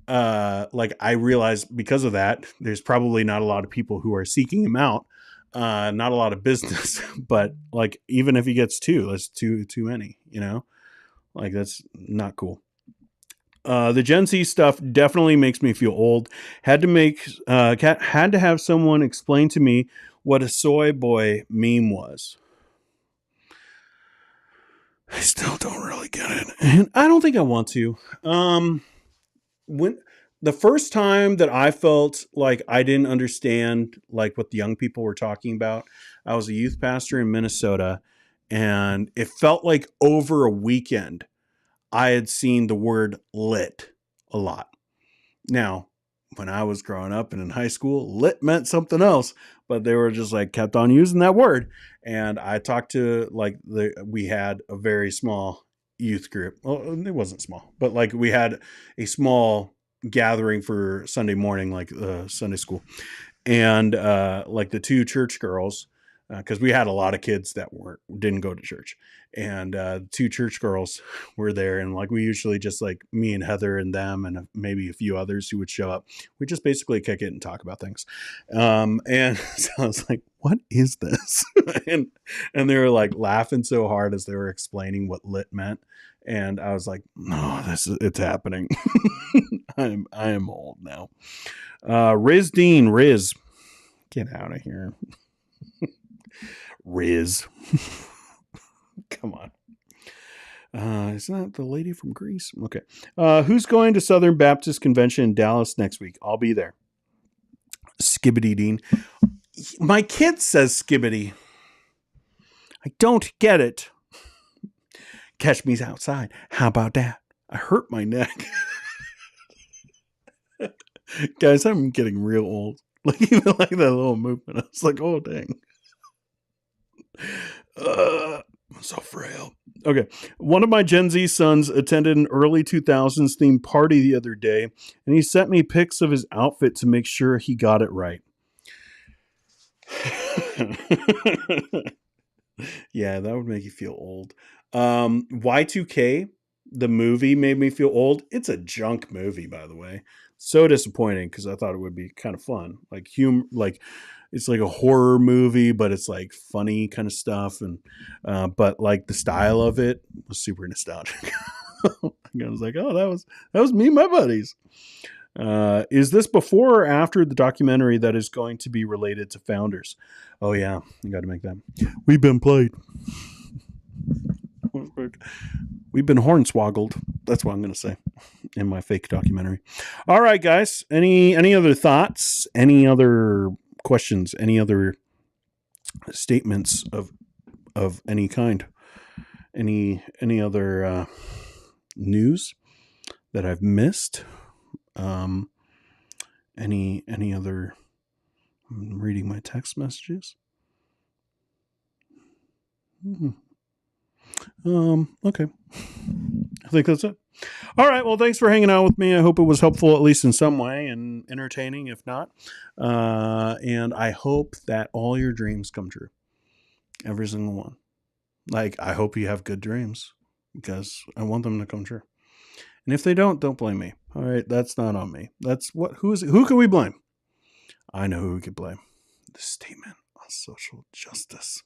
like, I realized because of that, there's probably not a lot of people who are seeking him out. Not a lot of business, but like, even if he gets two, that's too many, you know, like, that's not cool. The Gen Z stuff definitely makes me feel old. Had to have someone explain to me what a soy boy meme was. I still don't really get it, and I don't think I want to. When the first time that I felt like I didn't understand like what the young people were talking about, I was a youth pastor in Minnesota, and it felt like over a weekend I had seen the word lit a lot. Now, when I was growing up and in high school, lit meant something else, but they were just like kept on using that word. And I talked to like we had a very small youth group. Well, it wasn't small, but like we had a small gathering for Sunday morning, like Sunday school. And like the two church girls, because we had a lot of kids that didn't go to church, and two church girls were there, and like we usually just like me and Heather and them and maybe a few others who would show up, we just basically kick it and talk about things. And so I was like, what is this? and they were like laughing so hard as they were explaining what lit meant, and I was like, no, it's happening. I am old now. Riz Dean, get out of here. Riz. Come on. Isn't that the lady from Greece? Okay. Who's going to Southern Baptist Convention in Dallas next week? I'll be there. Skibbity Dean. My kid says skibbity. I don't get it. Catch me outside. How about that? I hurt my neck. Guys, I'm getting real old. Like, even like that little movement. I was like, oh, dang. I'm so frail. Okay. One of my Gen Z sons attended an early 2000s themed party the other day, and he sent me pics of his outfit to make sure he got it right. Yeah, that would make you feel old. Y2K, the movie, made me feel old. It's a junk movie, by the way. So disappointing, because I thought it would be kind of fun. Like it's like a horror movie, but it's like funny kind of stuff, and but like the style of it was super nostalgic. I was like, oh, that was me and my buddies. Is this before or after the documentary that is going to be related to founders? Oh yeah, you got to make that. We've been played. We've been hornswoggled. That's what I'm going to say in my fake documentary. All right, guys. Any other thoughts? Any other questions? Any other statements of any kind? Any other news that I've missed? Any other? I'm reading my text messages. Okay. I think that's it. All right. Well, thanks for hanging out with me. I hope it was helpful, at least in some way, and entertaining, if not. And I hope that all your dreams come true. Every single one. Like, I hope you have good dreams, because I want them to come true. And if they don't blame me. All right. That's not on me. Who can we blame? I know who we could blame. The statement on social justice.